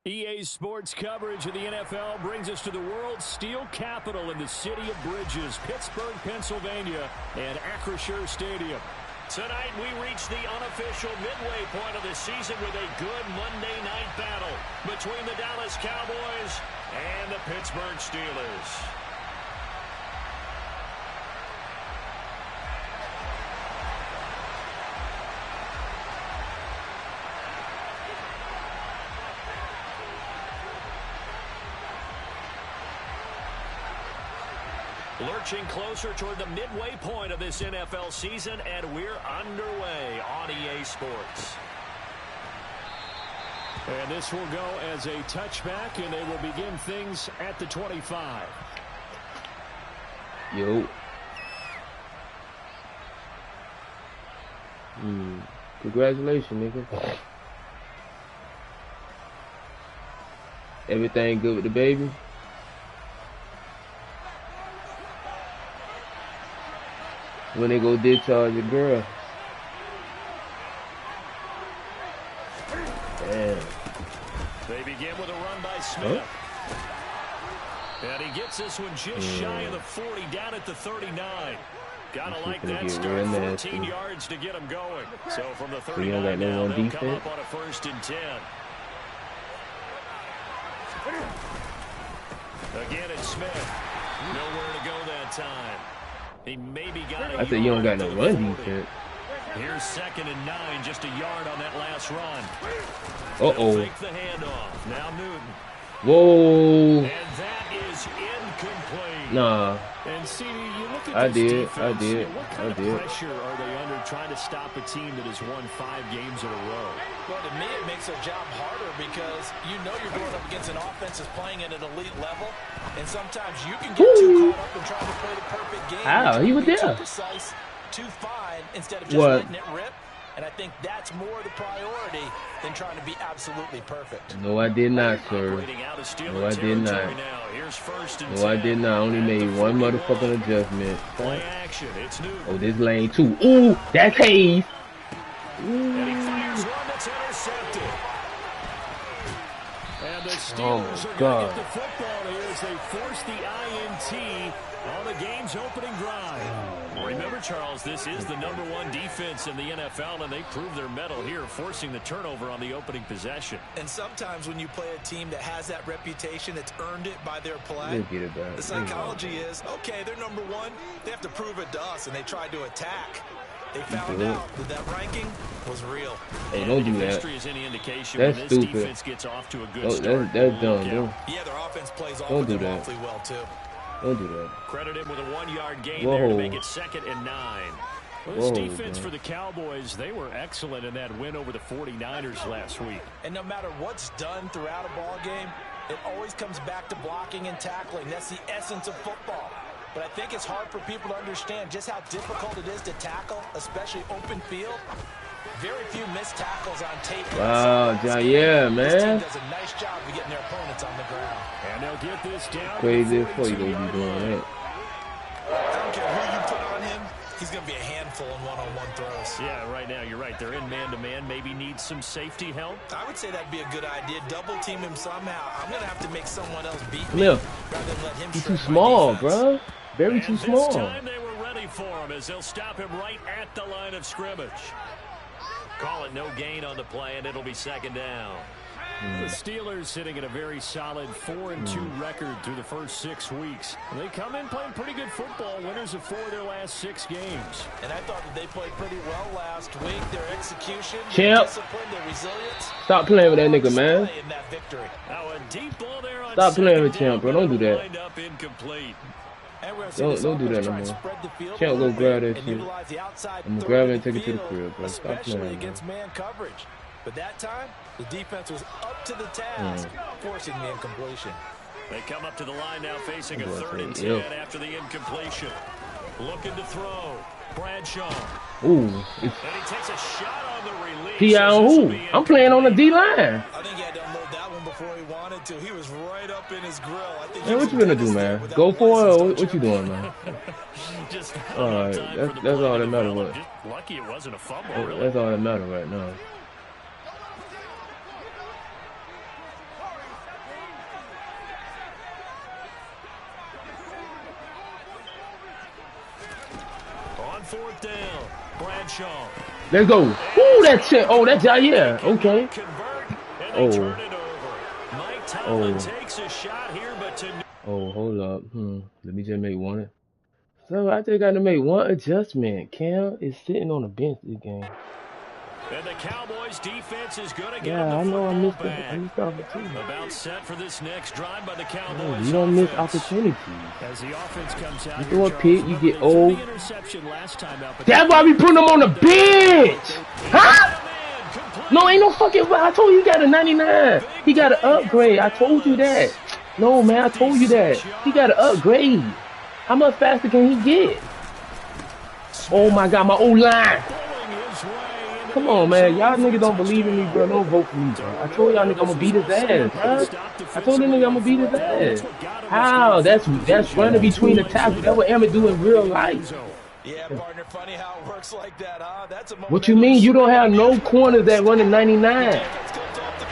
EA Sports coverage of the NFL brings us to the world's steel capital in the city of bridges, Pittsburgh, Pennsylvania, and Acrisure Stadium. Tonight we reach the unofficial midway point of the season with a good Monday night battle between the Dallas Cowboys and the Pittsburgh Steelers. Lurching closer toward the midway point of this NFL season, and we're underway on EA Sports. And this will go as a touchback, and they will begin things at the 25. Yo. Congratulations, nigga. Everything good with the baby? When they go discharge your girl. Damn. They begin with a run by Smith. Huh? And he gets this one just shy of the 40, down at the 39. Gotta like that start, 14 yards to get him going. So from the 39 now, they'll come up on a 1st and 10. Again, it's Smith. Nowhere to go that time. He maybe got I said you don't got no run defense. Here's 2nd and 9, just a yard on that last run. Fake the handoff. Now Newton. Whoa. And that is incomplete. Nah. And CD, you look at I this did. defense, I did. What kind of pressure are they under trying to stop a team that has won 5 games in a row? Well, to me, it makes their job harder because you know you're going up against an offense that's playing at an elite level, and sometimes you can get too caught up in trying to play the perfect game. How? He was there. Too precise, too fine, instead of just letting it rip. And I think that's more the priority than trying to be absolutely perfect. No, I did not, sir. No, I did not. No, I did not. I only made one motherfucking adjustment. Oh, this lane too. Ooh, that's Hayes. And he fires one that's intercepted. And the Steelers are going to get the football here as they force the INT on the game's opening drive. Remember, Charles, this is the #1 defense in the NFL, and they prove their mettle here, forcing the turnover on the opening possession. And sometimes when you play a team that has that reputation, that's earned it by their play, the psychology is, okay, they're #1, they have to prove it to us, and they tried to attack. They found out that ranking was real. Hey, don't do that. Is any indication that's when this stupid. Defense gets off to a good start. That's dumb. Yeah, their offense plays off of them awfully well, too. Don't do that. Credit him with a 1-yard gain there to make it 2nd and 9. Well, this defense for the Cowboys, they were excellent in that win over the 49ers last week. And no matter what's done throughout a ball game, it always comes back to blocking and tackling. That's the essence of football. But I think it's hard for people to understand just how difficult it is to tackle, especially open field. Very few missed tackles on tape. Wow, yeah, man. This team does a nice job of getting their opponents on the ground. And they'll get this down. Crazy before you gonna be doing that. I don't care who you put on him. He's going to be a handful in one-on-one throws. Yeah, right now, you're right. They're in man-to-man. Maybe need some safety help. I would say that'd be a good idea. Double team him somehow. I'm going to have to make someone else beat me. Look, rather than let him he's too small, bro. Very too small. This time they were ready for him as they'll stop him right at the line of scrimmage. Call it no gain on the play, and it'll be 2nd down. The Steelers sitting at a very solid 4-2 record through the first 6 weeks. They come in playing pretty good football, winners of 4 of their last 6 games. And I thought that they played pretty well last week. Their execution, their discipline, their resilience. Stop playing with that nigga, man. Now a deep ball there on Stop playing with Champ, bro. Don't do that. Don't do that no more. Champ go grab that shit. I'm gonna grab it and take it to the crib, bro. Stop playing, against man coverage. But that time, the defense was up to the task, forcing the incompletion. They come up to the line now facing a 3rd and 10 after the incompletion. Looking to throw. Bradshaw. Ooh. And he takes a shot on the release. He on who? I'm playing on the D-line. I think he had to unload that one before he wanted to. He was right up in his grill. I think man, what you gonna do, man? Go for it, or what you doing, man? All right, that's all that matters. What? Lucky it wasn't a fumble. That's all that matters right now. 4th down. Bradshaw. Let's go. Ooh, that's it. Oh, that's Jair. Okay. Oh. Oh, hold up. Let me just make one. So I just got to make one adjustment. Cam is sitting on the bench this game. And the Cowboys defense is going to get yeah, I know I missed the opportunity. About set for this next drive by the Cowboys. You don't miss opportunities. As the offense comes out, you throw a pick, you get old. That's why we put him on the bench. Huh? No, ain't no fucking. I told you he got a 99. He got an upgrade. I told you that. No, man, I told you that. He got an upgrade. How much faster can he get? Oh my God, my O-line. Come on, man. Y'all niggas don't believe in me, bro. Don't vote for me, bro. I told y'all nigga I'm gonna beat his ass, bro. I told them nigga I'm gonna beat his ass. How? That's running between the tackles. That's what Emmett do in real life. Yeah, partner, funny how it works like that, huh? That's a what you mean? You don't have no corners that running 99.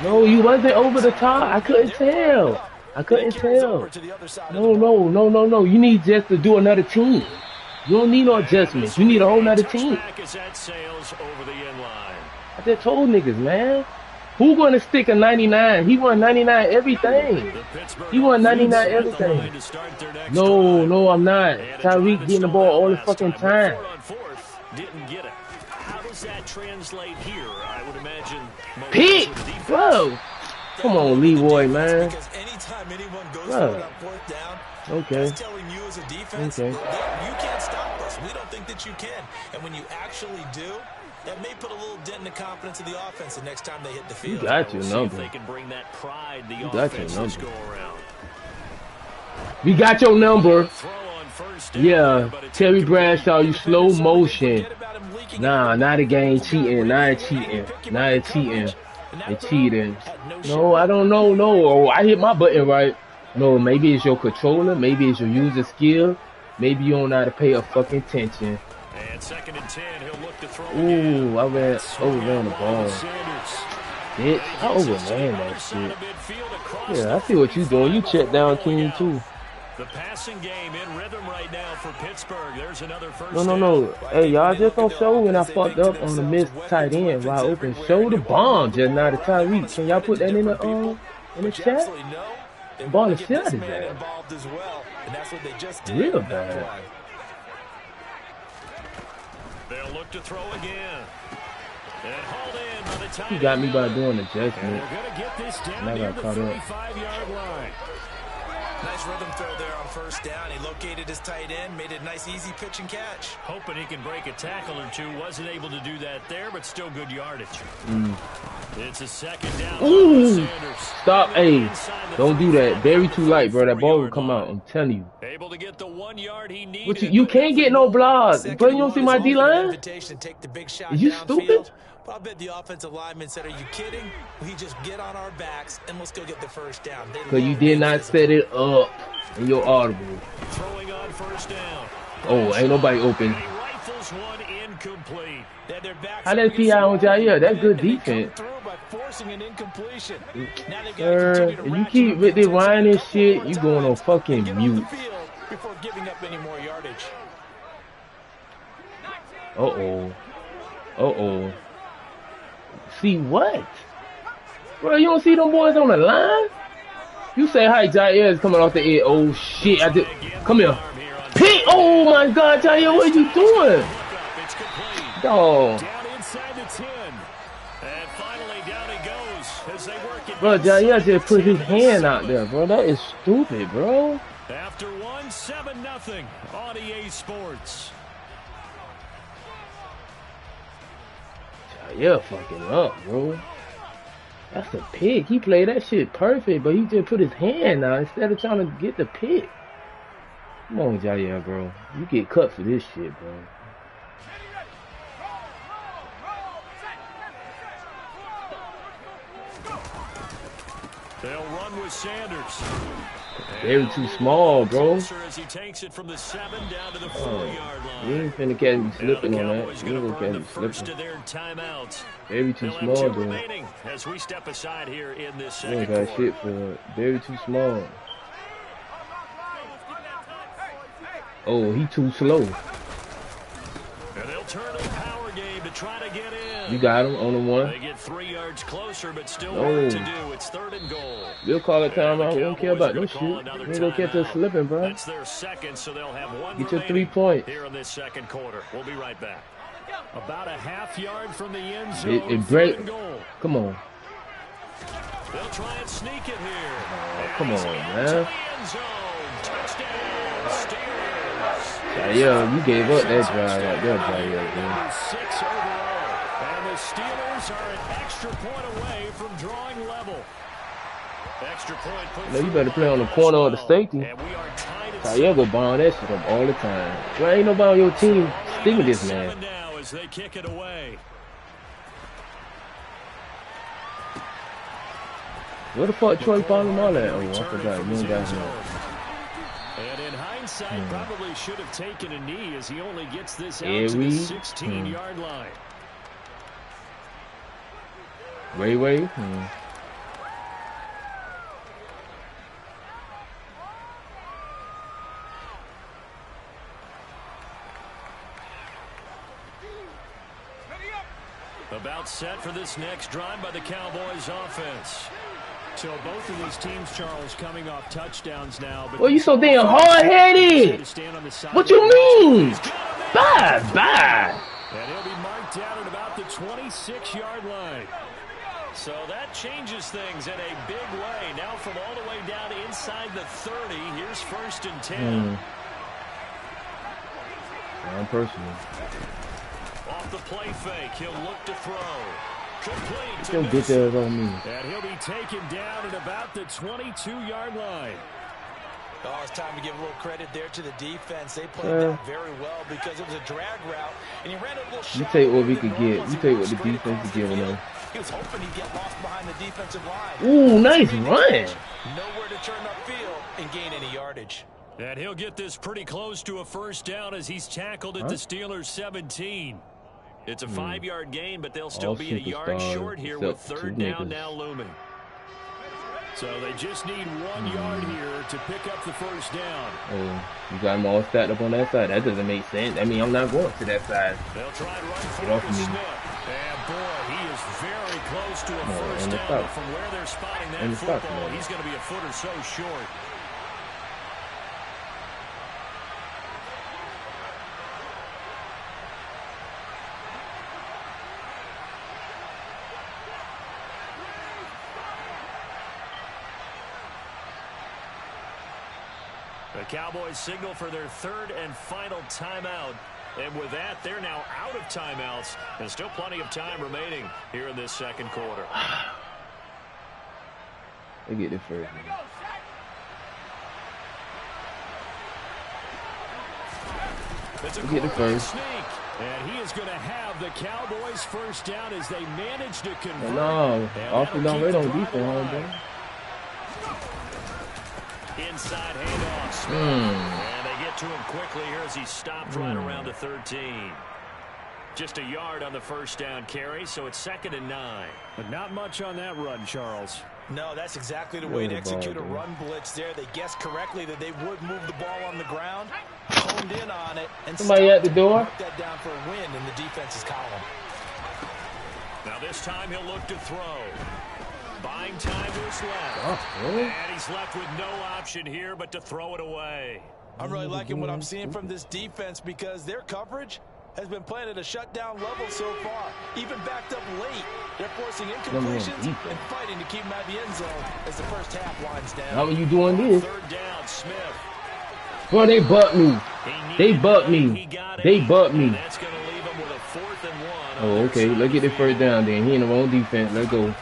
No, you wasn't over the top. I couldn't tell. I couldn't tell. No. You need just to do another team. You don't need no adjustments. You need a whole nother team. I just told niggas, man. Who gonna stick a 99? He won 99 everything. He won 99 everything. No, I'm not. Tyreek getting the ball all the fucking time. Didn't get it. How does that translate here? I would imagine. Pick, bro. Come on, Leroy, man. Because anytime anyone goes bro. for that 4th down, okay. that's telling you as a defense, you can't stop us. We don't think that you can. And when you actually do, that may put a little dent in the confidence of the offense the next time they hit the field. You got your number. They can bring that pride the you got your number. Go around. We got your number. Yeah, Terry Bradshaw, you slow motion. Nah, not a game cheating. Not cheating. Not cheating. They cheating. No, I don't know. No, oh, I hit my button right. No, maybe it's your controller. Maybe it's your user skill. Maybe you don't know how to pay a fucking attention. And 2nd and 10, he'll look to throw. Ooh, I overran the ball. Bitch, I overran that shit. Yeah, I see what you doing. You check down King too. The passing game in rhythm right now for Pittsburgh. There's another first. No. Hey, y'all just don't show when I fucked up on the missed tight end wide open. Show the bomb, just not the Tyreek. Can y'all put that in the chat? The ball is shot is that. Real bad. They'll look to throw again. And hauled in by the tight end. He got me by doing adjustment. And I got caught up. 35-yard line. Nice rhythm throw there on 1st down. He located his tight end, made it a nice, easy pitch and catch. Hoping he can break a tackle or two. Wasn't able to do that there, but still good yardage. It's a 2nd down. Ooh. Stop. Hey, don't do that. Very too light, bro. That ball will come out. I'm telling you. Able to get the 1 yard he needed. You can't get no blocks. Bro, you don't see my D-line? Is you stupid? I bet the offensive lineman said, are you kidding? We just get on our backs and let's go get the 1st down. Because you did not set it up in your audible. Throwing on 1st down. Oh, ain't nobody open. Rifles one incomplete. How that PI on Jair? That's good defense. Sir, if you keep with the whining shit, you going on fucking mute. Before giving up any more yardage. Uh-oh. See what? Bro, you don't see them boys on the line? You say hi, Jair is coming off the edge. Oh shit, come here. Pick! Oh my God, Jair, what are you doing? Dog. Down inside the 10. And finally down he goes as they work it. Bro, Jair just put his hand out there, bro. That is stupid, bro. After 7-0 on EA Sports. Jair fucking up, bro. That's a pick. He played that shit perfect, but he just put his hand out instead of trying to get the pick. Come on, Jair, bro. You get cut for this shit, bro. They'll run with Sanders. Very too small, bro. As he takes it from the 7 down to the 4-yard line. You ain't finna catch me slipping on that. You ain't gonna catch me slipping. Very too small, bro. As we step aside here in this you ain't got shit for it. Very too small. Oh, he too slow. alternative power game to try to get in. You got him on the one. They get 3 yards closer, but still work to do. It's 3rd and goal. We'll call it timeout. We don't care about no shoot. We ain't gonna catch us slipping, bro. That's their second, so they'll have 1 Get your 3 points. here in this second quarter. We'll be right back. About a half yard from the end zone. It break. Come on. They'll try and sneak it here. Come on, man. Touchdown, Steelers. Yeah, you gave up that drive right there, man. 6 overall. And the Steelers are an extra point away from drawing level. Extra point put You better play on the corner of the safety. And we are tied at Diego bomb that shit up all the time. Well, ain't nobody on your team sticking this man. now as they kick it away. Where the fuck Troy Polamalu at? Oh, I forgot. You ain't got him. And in hindsight, probably should have taken a knee as he only gets this out Yeah, to the 16-yard line. Way. About set for this next drive by the Cowboys offense. So both of these teams, Charles, coming off touchdowns now. But well, you so damn hard-headed. What you mean? Bye. And he'll be marked down at about the 26-yard line. So that changes things in a big way. Now from all the way down inside the 30, here's 1st and 10. I'm personal. Off the play fake, he'll look to throw. Complete to Don't get that on me. And he'll be taken down at about the 22-yard line. Oh, it's time to give a little credit there to the defense. They played that very well because it was a drag route, and he ran a little shot. You take what we could get. You take what the defense is giving us. He was hoping he'd get lost behind the defensive line. Ooh, nice run. Nowhere to turn upfield and gain any yardage. And he'll get this pretty close to a 1st down as he's tackled at the Steelers' 17. It's a 5-yard gain, but they'll still be a yard short here with 3rd down now looming. So they just need 1 yard here to pick up the 1st down. Oh, you got them all stacked up on that side. That doesn't make sense. I mean, I'm not going to that side. They'll try and run for Get off me. Smith. And boy, he is very close to a 1st down. From where they're spotting that football, he's going to be a foot or so short. The Cowboys signal for their 3rd and final timeout. And with that, they're now out of timeouts. And still plenty of time remaining here in this second quarter. They get it first. It's a get it first. Sneak. And he is going to have the Cowboys 1st down as they manage to convert. No, awfully long way on defense, homeboy. Inside handoff, Smith. And they get to him quickly here as he stopped right around the 13. Just a yard on the 1st down carry, so it's 2nd and 9. But not much on that run, Charles. No, that's exactly the way to execute a run blitz there. They guessed correctly that they would move the ball on the ground, honed in on it, and somebody at the door. Put that down for a win in the defense's column. Now this time he'll look to throw. Buying time to his left. And he's left with no option here but to throw it away. I'm really liking what I'm seeing from this defense because their coverage has been playing at a shutdown level so far. Even backed up late, they're forcing incompletions and fighting to keep them out of the end zone as the first half winds down. How are you doing this? 3rd down, Smith. Bro, they bucked me. They bucked me. They bucked me. That's going to leave him with a 4th and 1. Oh, okay. Let's get the 1st down then. He in the wrong defense. Let's go.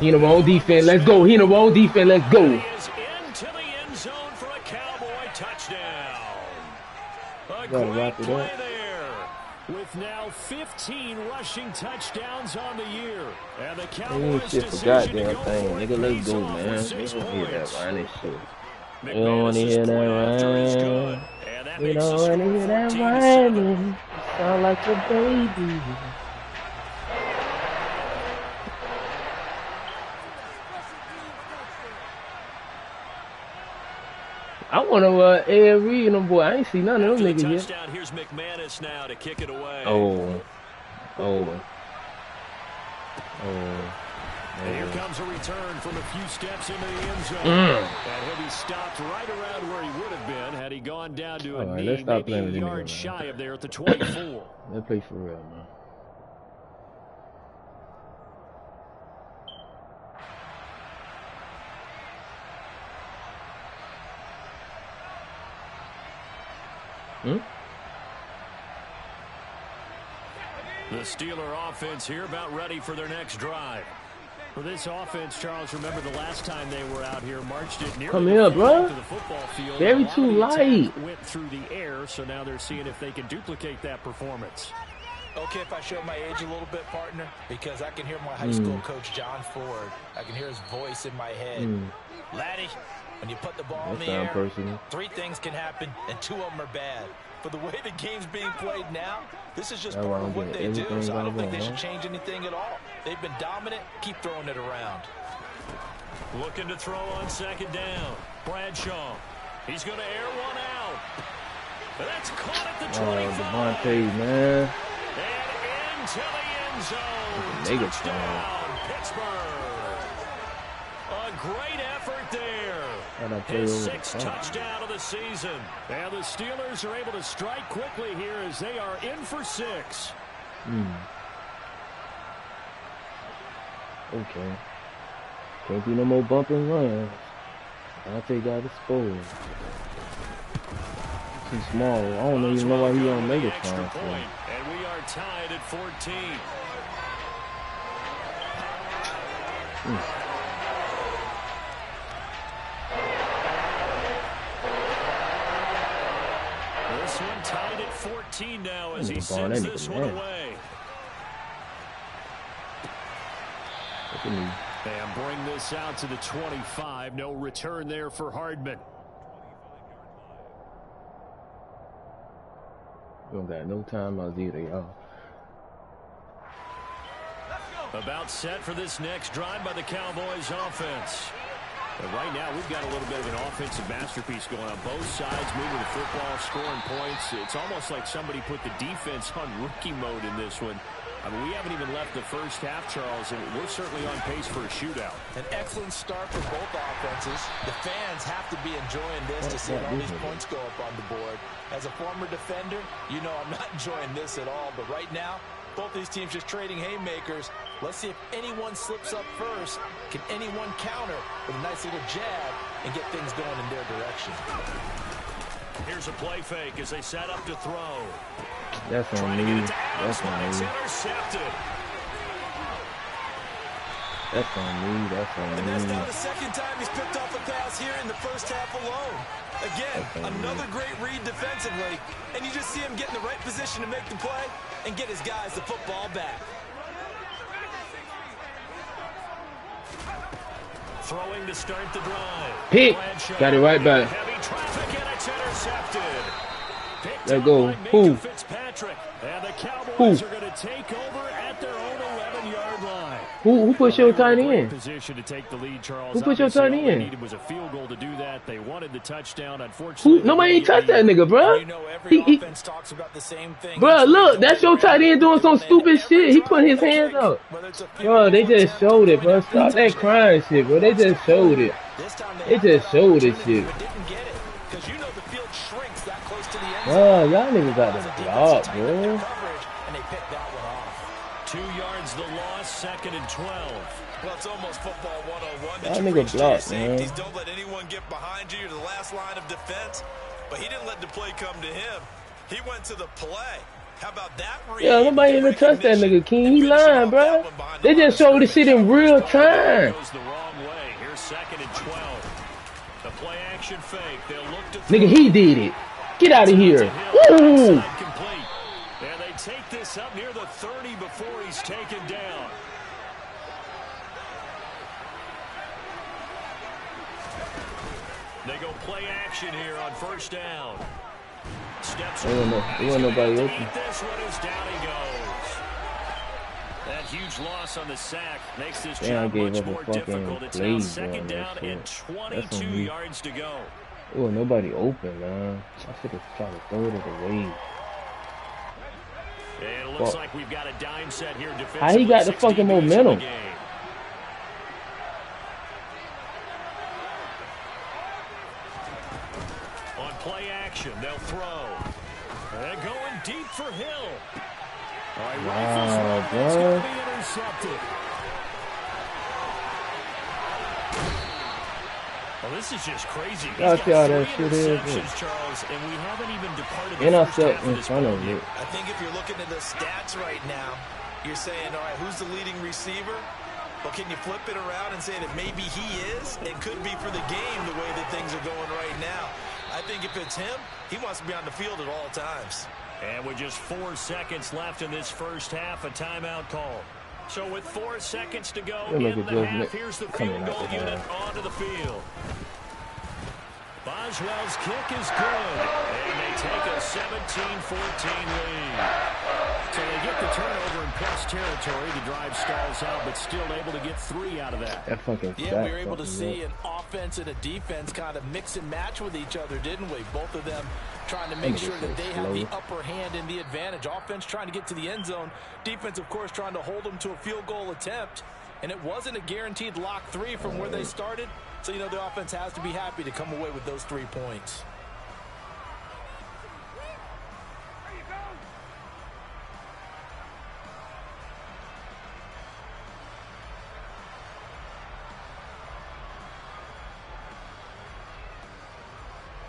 He in the wrong defense. Let's go. He in the wrong defense. Let's go. He is into the end zone for a Cowboy touchdown. A great play there. With now 15 rushing touchdowns on the year. And the Cowboys decision to go Nigga, let's go, man. They don't hear that Ryan shit. You don't want to hear that Ryan. You don't want to hear that Ryan. Sound like a baby. I want to Ed Reed and them boy. I ain't see none of them niggas yet. Here's McManus now to kick it away. And here comes a return from a few steps into the end zone. And he'll be stopped right around where he would have been had he gone down to a knee, maybe a yard shy of there at the 24. Let's play for real, man. The Steeler offense here about ready for their next drive. For this offense, Charles, remember the last time they were out here, marched it near the football field. Very too light. Went through the air, so now they're seeing if they can duplicate that performance. Okay, if I show my age a little bit, partner, because I can hear my high school coach, John Ford. I can hear his voice in my head. Laddie, when you put the ball in the air, three things can happen, and two of them are bad. For the way the game's being played now, this is just part of what they do, so I don't think they should change anything at all. They've been dominant. Keep throwing it around. Looking to throw on second down. Bradshaw. He's going to air one out. That's caught at the 25. Devontae, man. And into the end zone. Touchdown, Pittsburgh. A great effort there. His sixth touchdown of the season. And the Steelers are able to strike quickly here as they are in for 6. Okay. Can't do no more bump and runs. Devontae got exposed. Too small. I don't even know why he on Megatron. And we are tied at 14. This one tied at 14 now as he sends this one away. And bring this out to the 25. No return there for Hardman. We don't got no timeouts either, y'all. About set for this next drive by the Cowboys offense. But right now, we've got a little bit of an offensive masterpiece going on. Both sides moving the football, scoring points. It's almost like somebody put the defense on rookie mode in this one. I mean, we haven't even left the first half, Charles, and we're certainly on pace for a shootout. An excellent start for both offenses. The fans have to be enjoying this to see all these points go up on the board. As a former defender, you know I'm not enjoying this at all. But right now, both these teams just trading haymakers. Let's see if anyone slips up first. Can anyone counter with a nice little jab and get things going in their direction? Here's a play fake as they set up to throw. That's on me. That's on me. Intercepted. That's on me. That's on me. And that's now the second time he's picked off a pass here in the first half alone. Again, another great read defensively. And you just see him get in the right position to make the play and get his guys the football back. Throwing to start the drive. Pick. Got it right back. Heavy traffic and it's intercepted. Let go. Who? Fitzpatrick. And the Cowboys are going to take over at their own 11-yard line. Who pushed your tight end? Position to take the lead, Charles. Who pushed your tight end? Needed was a field goal to do that. They wanted the touchdown. Unfortunately, nobody ain't touched that nigga, bro. You know, every offense talks about the same thing. Bro, look, that's your tight end doing some stupid shit. He put his hands up. Bro, they just showed it, bro. Stop that crying shit, bro. They just showed it. They just showed this shit. Bro, y'all niggas got to block, bro. And they picked that one off. 2 yards the loss, 2nd and 12. Well, it's almost football 101. That nigga blocked, man. Don't let anyone get behind you. You're the last line of defense. But he didn't let the play come to him. He went to the play. How about that? Yeah, nobody even touched that nigga, King. He lying, bro. They just showed this shit in real time. Goes the wrong way. Here's 2nd and 12. The play action fake. They'll look to nigga, he did it. Get out of here. Ooh. And they take this up near the 30 before he's taken down. They go play action here on first down. Steps there wasn't nobody open. This one is down he goes. That huge loss on the sack makes this job much more difficult. It's now 2nd down and 22 yards to go. Oh, nobody open, man. I should have tried to throw it away. And it looks like we've got a dime set here defensively. How he got the fucking momentum? On play action, they'll throw. And going deep for Hill. All right, wow, bro. It's going to be intercepted. Well, this is just crazy. That's how that shit is. Charles, and we haven't even departed the first half in front of it. I think if you're looking at the stats right now, you're saying, all right, who's the leading receiver? Well, can you flip it around and say that maybe he is? It could be for the game the way that things are going right now. I think if it's him, he wants to be on the field at all times. And with just 4 seconds left in this first half, a timeout call. So with 4 seconds to go in the half, here's the field goal unit onto the field. Boswell's kick is good, and they take a 17-14 lead. So they get the turnover in press territory. The drive stalls out, but still able to get 3 out of that. Yeah, we were able to see an offense and a defense kind of mix and match with each other, didn't we? Both of them trying to make sure that they have the upper hand and the advantage. Offense trying to get to the end zone. Defense, of course, trying to hold them to a field goal attempt. And it wasn't a guaranteed lock 3 from where they started. So, you know, the offense has to be happy to come away with those 3 points.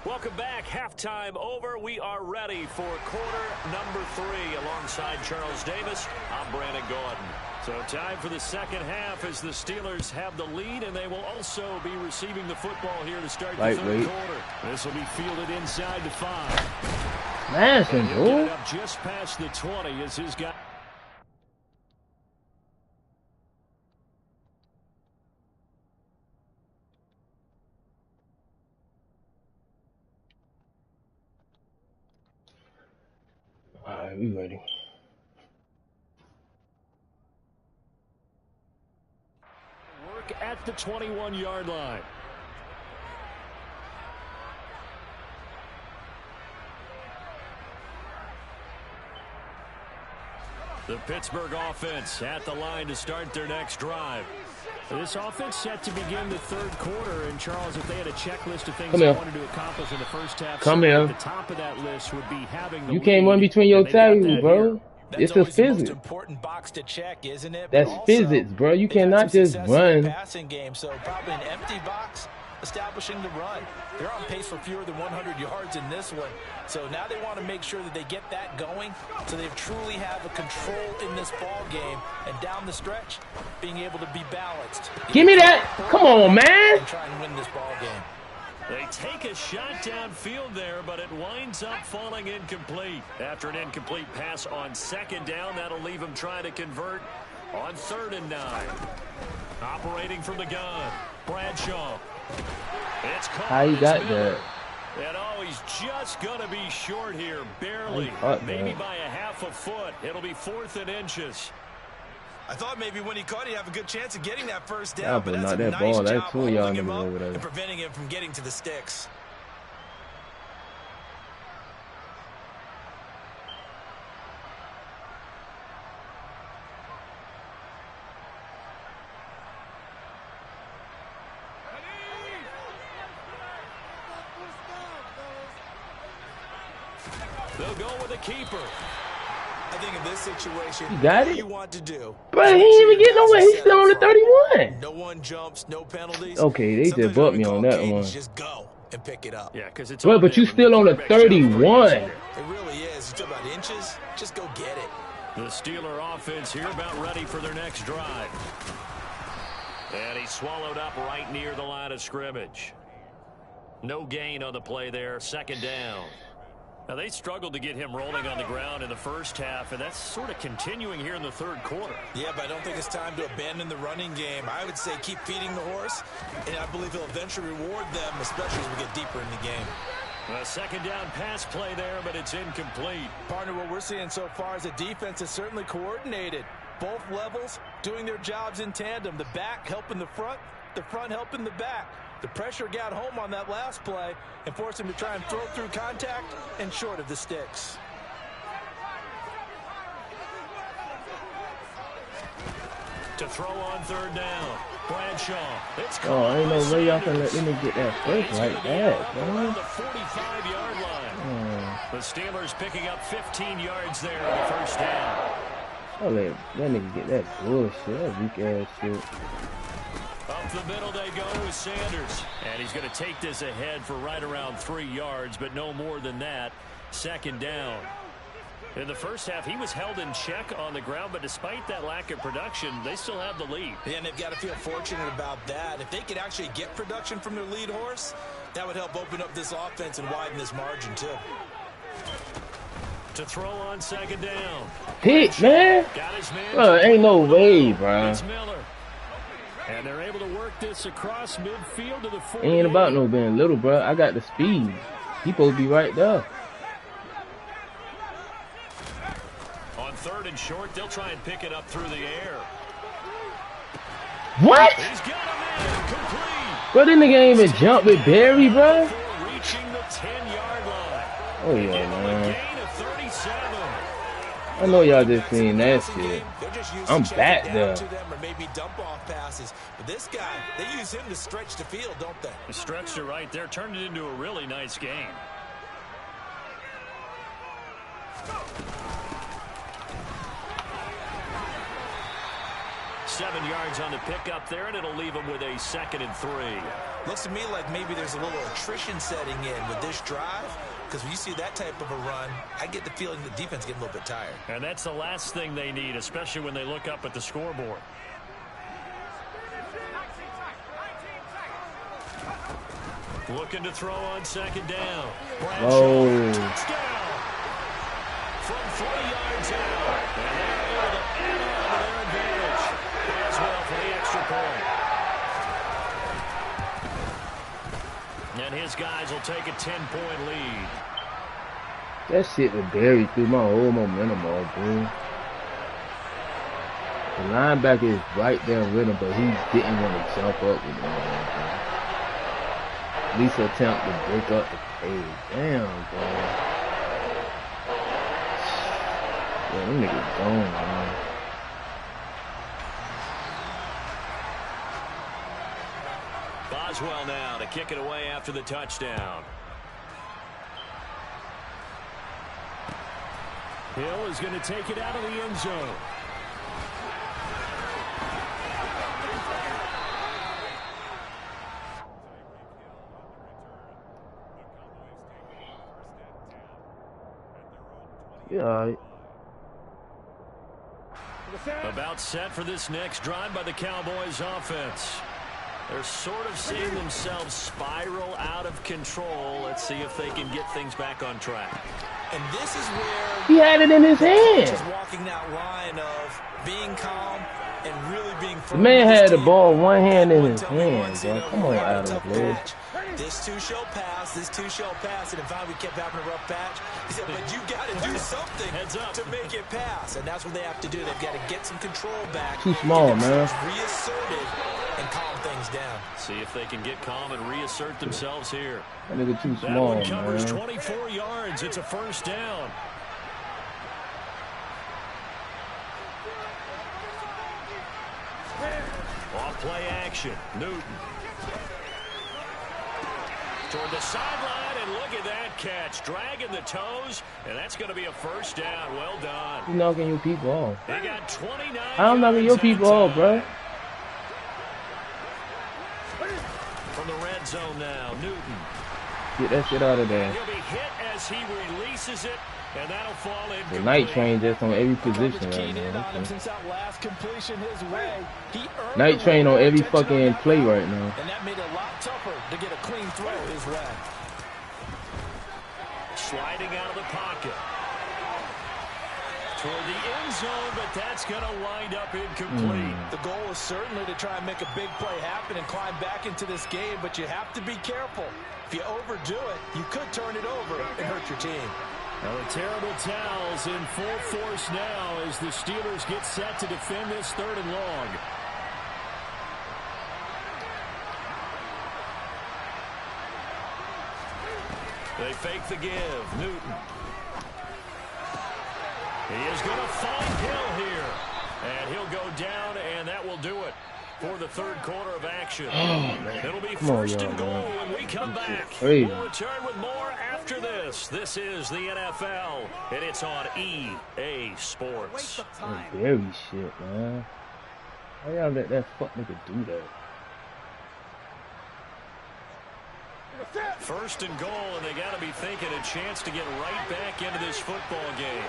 Welcome back. Halftime over. We are ready for quarter number 3 alongside Charles Davis. I'm Brandon Gordon. So time for the second half as the Steelers have the lead, and they will also be receiving the football here to start the third quarter. This will be fielded inside the 5. Nice, and he'll get it up just past the 20 as his guy. All right, we ready. Work at the 21-yard line. The Pittsburgh offense at the line to start their next drive. This offense set to begin the third quarter, and Charles, if they had a checklist of things they wanted to accomplish in the first half, at the top of that list would be having the You can't run between your tackles, bro. It's a physics. Most important box to check, isn't it? That's physics, bro. You cannot just run. Passing game, so probably an empty box establishing the run. They're on pace for fewer than 100 yards in this one. So now they want to make sure that they get that going so they truly have a control in this ball game. And down the stretch, being able to be balanced. Give me that. Come on, man. And try and win this ball game. They take a shot downfield there, but it winds up falling incomplete. After an incomplete pass on second down, that'll leave them trying to convert on 3rd and 9. Operating from the gun, Bradshaw. It's caught. How you got that? And oh, he's just going to be short here, barely. Maybe by a half a foot. It'll be 4th and inches. I thought maybe when he caught, he'd have a good chance of getting that first down, but that's a that nice ball. job That's holding him up and preventing him from getting to the sticks. They'll go with a keeper. I think in this situation, you got it? You want to do. But he ain't even getting nowhere. He's still on the 31. No one jumps, no penalties. Okay, they just bumped me on that one. Just go and pick it up. Yeah, because it's. But you still on the 31. It really is. You talk about inches. Just go get it. The Steeler offense here about ready for their next drive. And he's swallowed up right near the line of scrimmage. No gain on the play there. 2nd down. Now, they struggled to get him rolling on the ground in the first half, and that's sort of continuing here in the third quarter. Yeah, but I don't think it's time to abandon the running game. I would say keep feeding the horse, and I believe he'll eventually reward them, especially as we get deeper in the game. A 2nd down pass play there, but it's incomplete. Partner, what we're seeing so far is the defense is certainly coordinated. Both levels doing their jobs in tandem. The back helping the front helping the back. The pressure got home on that last play and forced him to try and throw through contact and short of the sticks. To throw on third down. Bradshaw. I ain't no way y'all can let me get that first like that, man. The 45-yard line. The Steelers picking up 15 yards there on the first down. Oh, let that nigga get that bullshit, that weak ass shit. Up the middle they go with Sanders. And he's going to take this ahead for right around 3 yards, but no more than that. Second down. In the first half, he was held in check on the ground, but despite that lack of production, they still have the lead. Yeah, and they've got to feel fortunate about that. If they could actually get production from their lead horse, that would help open up this offense and widen this margin, too. To throw on second down. Hit, man. Got his man. Bro, ain't no way, bro. It's Miller. And they're able to work this across midfield to the 40. Ain't about no being little, bro. I got the speed. He supposed to be right there. On third and short, they'll try and pick it up through the air. What? He's got him in. Complete. Bro, this nigga ain't even jump with Barry, bro. Reaching the 10-yard line. Oh, yeah, man. Gain of 37. I know y'all just seen that shit. I'm back there. Or maybe dump off passes. But this guy, they use him to stretch the field, don't they? The stretch to right there turned it into a really nice game. Seven yards on the pickup there, and it'll leave him with a 2nd and 3. Looks to me like maybe there's a little attrition setting in with this drive. Because when you see that type of a run, I get the feeling the defense getting a little bit tired. And that's the last thing they need, especially when they look up at the scoreboard. Looking to throw on second down. Oh. Touchdown. From 3 yards out. And they're able to add on to their advantage. As well for the extra point. And his guys will take a 10-point lead. That shit was buried through my whole momentum, off, bro. The linebacker is right there with him, but he didn't want to jump up with him. At least attempt to break up the play. Damn, bro. Yeah, them niggas gone, man. Boswell now to kick it away after the touchdown. Hill is going to take it out of the end zone. Yeah, all right. About set for this next drive by the Cowboys offense. They're sort of seeing themselves spiral out of control. Let's see if they can get things back on track. And this is where he had it in his hand. Just walking that line of being calm and really being firm. The man had the ball one hand in his hand, bro. Come on, Adam, bro. This too shall pass. This too shall pass. And if we kept having a rough patch, he said, but you got to do something to make it pass. And that's what they have to do. They've got to get some control back. Too small, man. Reasserted and calm things down. See if they can get calm and reassert themselves here. That nigga too small, that one covers man. 24 yards. It's a first down. Off play action. Newton. Toward the sideline, and look at that catch. Dragging the toes, and that's going to be a first down. Well done. You knocking your people off. They got 29. I'm knocking your people off, bro. From the red zone now, Newton. Get that shit out of there. He'll be hit as he releases it, and that'll fall in. The night train just on every position right now. Night train on every fucking play right now. And that made it a lot tougher to get a clean throw his way. Sliding out of the pocket. Toward the end zone, but that's going to wind up incomplete. The goal is certainly to try and make a big play happen and climb back into this game, but you have to be careful. If you overdo it, you could turn it over and hurt your team. Now the terrible towels in full force now as the Steelers get set to defend this 3rd and long. They fake the give. Newton. He is going to find Hill here. And he'll go down, and that will do it for the third quarter of action. It'll be first and goal when we come back. We'll return with more after this. This is the NFL, and it's on EA Sports. Very shit, man. How y'all let that fuck nigga do that? First and goal, and they got to be thinking a chance to get right back into this football game.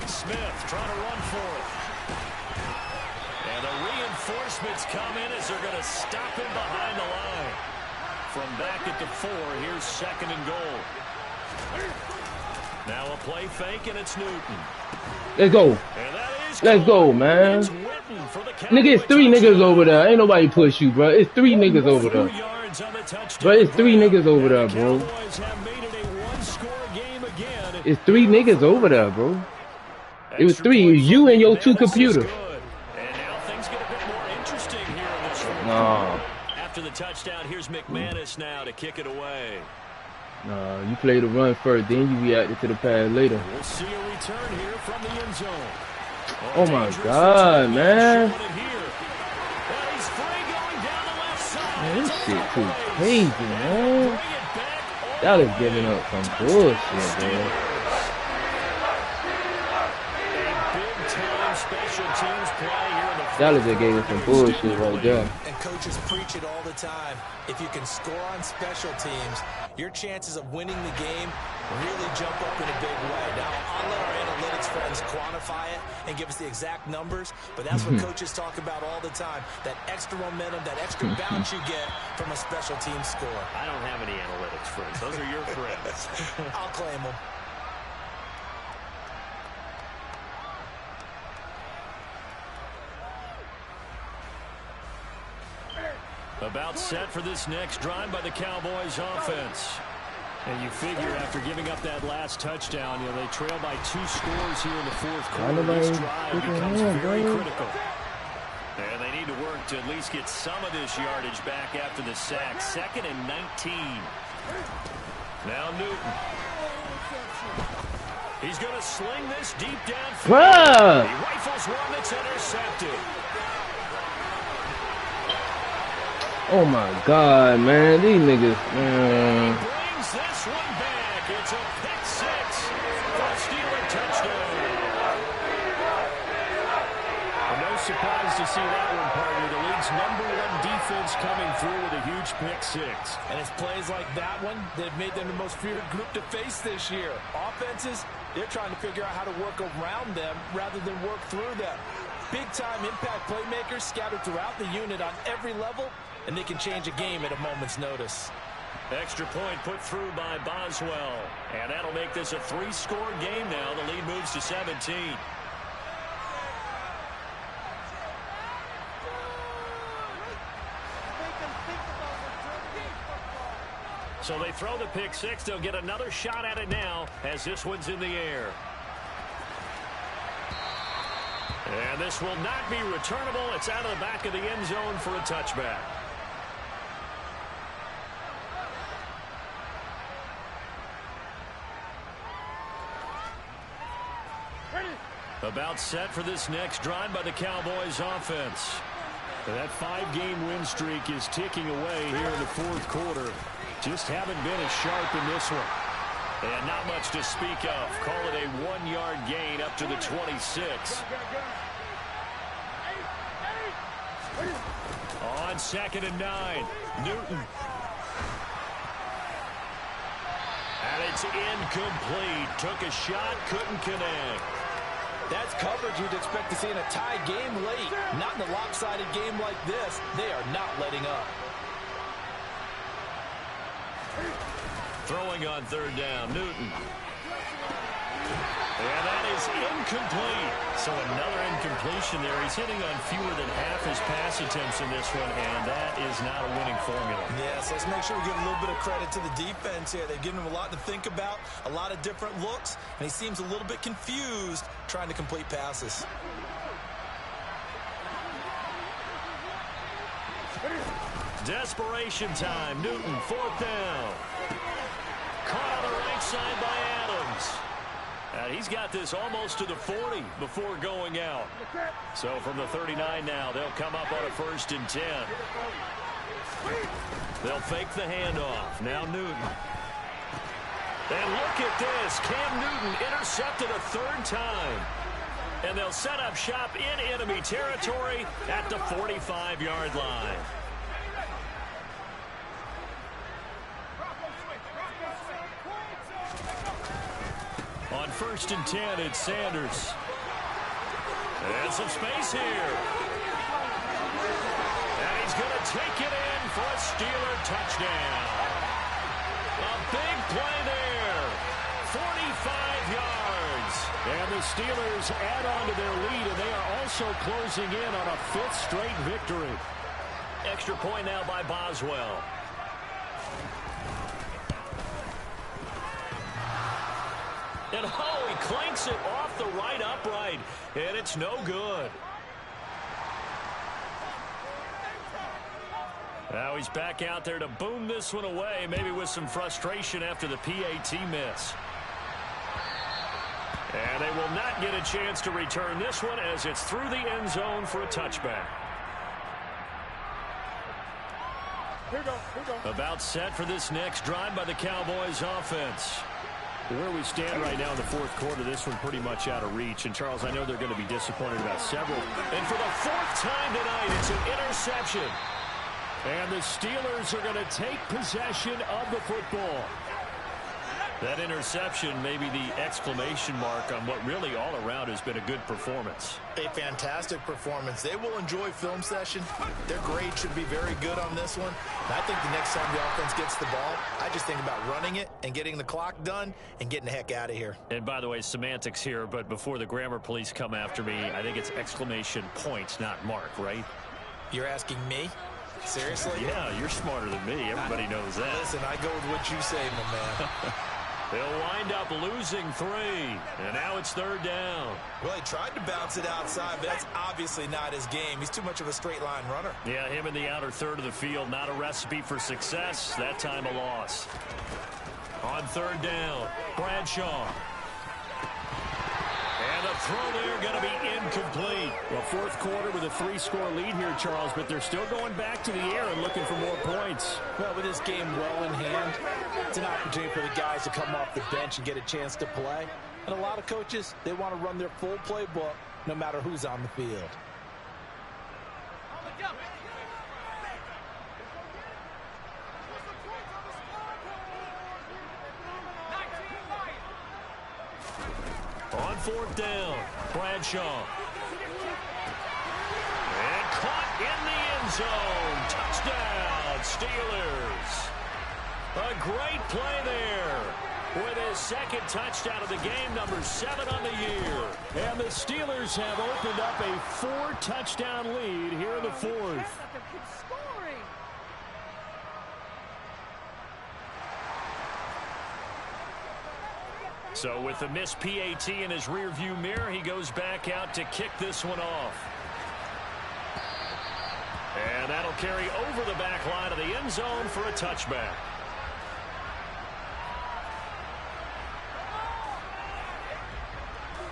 Smith trying to run for it. And the reinforcements come in as they're going to stop him behind the line. From back at the 4, here's second and goal. Now a play fake, and it's Newton. Let's go. Let's go, man. Nigga, it's 3 niggas over there. Ain't nobody push you, bro. It's 3 niggas over there. Bro, it's 3 niggas over there, bro. It's 3 niggas over there, bro. It was 3. You and your 2 computers. And now things get a bit more interesting here in this one. Nah. After the touchdown, here's McManus now to kick it away. Nah, you play the run first, then you reacted to the pass later. We'll see a return here from the end zone. Oh my God, man. Man, this shit too crazy, man. Y'all is giving up some bullshit, man. Y'all just gave us some bullshit right there. And coaches preach it all the time. If you can score on special teams, your chances of winning the game really jump up in a big way. Now, I'll let our analytics friends quantify it and give us the exact numbers, but that's what coaches talk about all the time. That extra momentum, that extra bounce you get from a special team score. I don't have any analytics friends. Those are your friends. I'll claim them. About set for this next drive by the Cowboys offense. And you figure after giving up that last touchdown, you know, they trail by 2 scores here in the fourth quarter. This drive becomes very critical. And they need to work to at least get some of this yardage back after the sack. 2nd and 19. Now Newton. He's going to sling this deep downfield. He rifles one that's intercepted. Oh my God, man, these niggas, man. He brings this one back. It's a pick 6 for a Steeler touchdown. And no surprise to see that one, partner. The league's #1 defense coming through with a huge pick 6. And it's plays like that one that have made them the most feared group to face this year. Offenses, they're trying to figure out how to work around them rather than work through them. Big-time impact playmakers scattered throughout the unit on every level, and they can change a game at a moment's notice. Extra point put through by Boswell. And that'll make this a 3-score game now. The lead moves to 17. So they throw the pick 6. They'll get another shot at it now as this one's in the air. And this will not be returnable. It's out of the back of the end zone for a touchback. About set for this next drive by the Cowboys offense. That 5-game win streak is ticking away here in the fourth quarter. Just haven't been as sharp in this one. And not much to speak of. Call it a 1-yard gain up to the 26. On 2nd and 9, Newton. And it's incomplete. Took a shot, couldn't connect. That's coverage you'd expect to see in a tie game late. Not in a lopsided game like this. They are not letting up. Throwing on 3rd down, Newton. And that is incomplete. So another incompletion there. He's hitting on fewer than half his pass attempts in this one, and that is not a winning formula. Yes, let's make sure we give a little bit of credit to the defense here. They've given him a lot to think about, a lot of different looks, and he seems a little bit confused trying to complete passes. Desperation time. Newton, 4th down. Caught on the right side by Adams. And he's got this almost to the 40 before going out. So from the 39 now, they'll come up on a 1st and 10. They'll fake the handoff. Now Newton. And look at this. Cam Newton intercepted a 3rd time. And they'll set up shop in enemy territory at the 45-yard line. On 1st and 10, it's Sanders. And some space here. And he's going to take it in for a Steeler touchdown. A big play there. 45 yards. And the Steelers add on to their lead, and they are also closing in on a 5th straight victory. Extra point now by Boswell. And oh, he clanks it off the right upright, and it's no good. Now he's back out there to boom this one away, maybe with some frustration after the PAT miss. And they will not get a chance to return this one as it's through the end zone for a touchback. Here we go. About set for this next drive by the Cowboys offense. Where we stand right now in the 4th quarter, this one pretty much out of reach. And, Charles, I know they're going to be disappointed about several. And for the 4th time tonight, it's an interception. And the Steelers are going to take possession of the football. That interception may be the exclamation mark on what really all around has been a good performance. A fantastic performance. They will enjoy film session. Their grade should be very good on this one. And I think the next time the offense gets the ball, I just think about running it and getting the clock done and getting the heck out of here. And by the way, semantics here, but before the grammar police come after me, I think it's exclamation point, not mark, right? You're asking me? Seriously? Yeah, you're smarter than me. Everybody knows that. Listen, I go with what you say, my man. They'll wind up losing 3. And now it's 3rd down. Well, he tried to bounce it outside, but that's obviously not his game. He's too much of a straight line runner. Yeah, him in the outer 3rd of the field. Not a recipe for success. That time a loss. On 3rd down, Bradshaw. And the throw there going to be incomplete. Well, 4th quarter with a 3-score lead here, Charles, but they're still going back to the air and looking for more points. Well, with this game well in hand, it's an opportunity for the guys to come off the bench and get a chance to play. And a lot of coaches, they want to run their full playbook no matter who's on the field. On 4th down, Bradshaw. And caught in the end zone. Touchdown, Steelers. A great play there with his 2nd touchdown of the game, number 7 on the year. And the Steelers have opened up a 4-touchdown lead here in the 4th. So with the missed PAT in his rearview mirror, he goes back out to kick this one off. And that'll carry over the back line of the end zone for a touchback.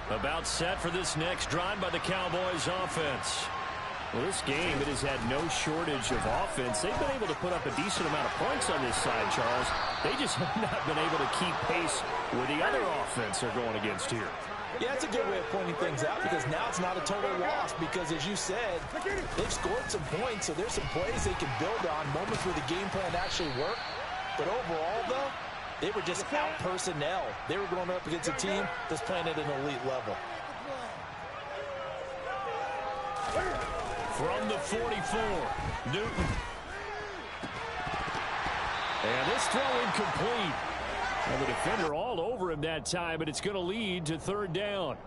About set for this next drive by the Cowboys offense. Well, this game, it has had no shortage of offense. They've been able to put up a decent amount of points on this side, Charles. They just have not been able to keep pace with the other offense they're going against here. Yeah, that's a good way of pointing things out because now it's not a total loss because, as you said, they've scored some points, so there's some plays they can build on, moments where the game plan actually worked. But overall, though, they were just out personnel. They were going up against a team that's playing at an elite level. From the 44, Newton. And this throw incomplete. And the defender all over him that time, but it's going to lead to 3rd down.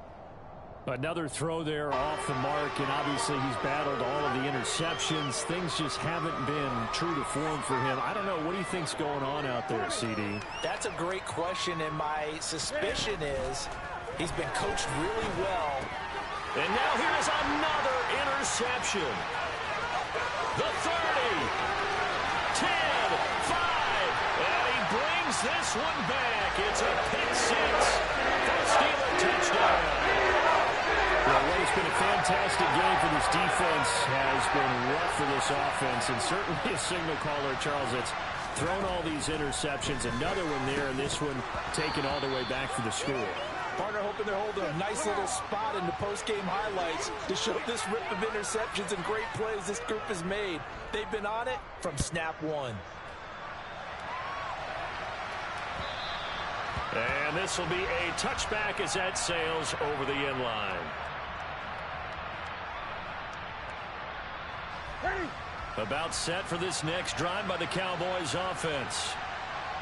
Another throw there off the mark, and obviously he's battled all of the interceptions. Things just haven't been true to form for him. I don't know. What do you think's going on out there, CD? That's a great question, and my suspicion is he's been coached really well. And now here's another interception. The 30. one back. It's a pick six. First Steeler touchdown. Well, what has been a fantastic game for this defense has been rough for this offense, and certainly a signal caller, Charles, that's thrown all these interceptions. Another one there, and this one taken all the way back for the score. Partner hoping they're holding a nice little spot in the post-game highlights to show this rip of interceptions and great plays this group has made. They've been on it from snap one. And this will be a touchback as that sails over the end line. About set for this next drive by the Cowboys offense.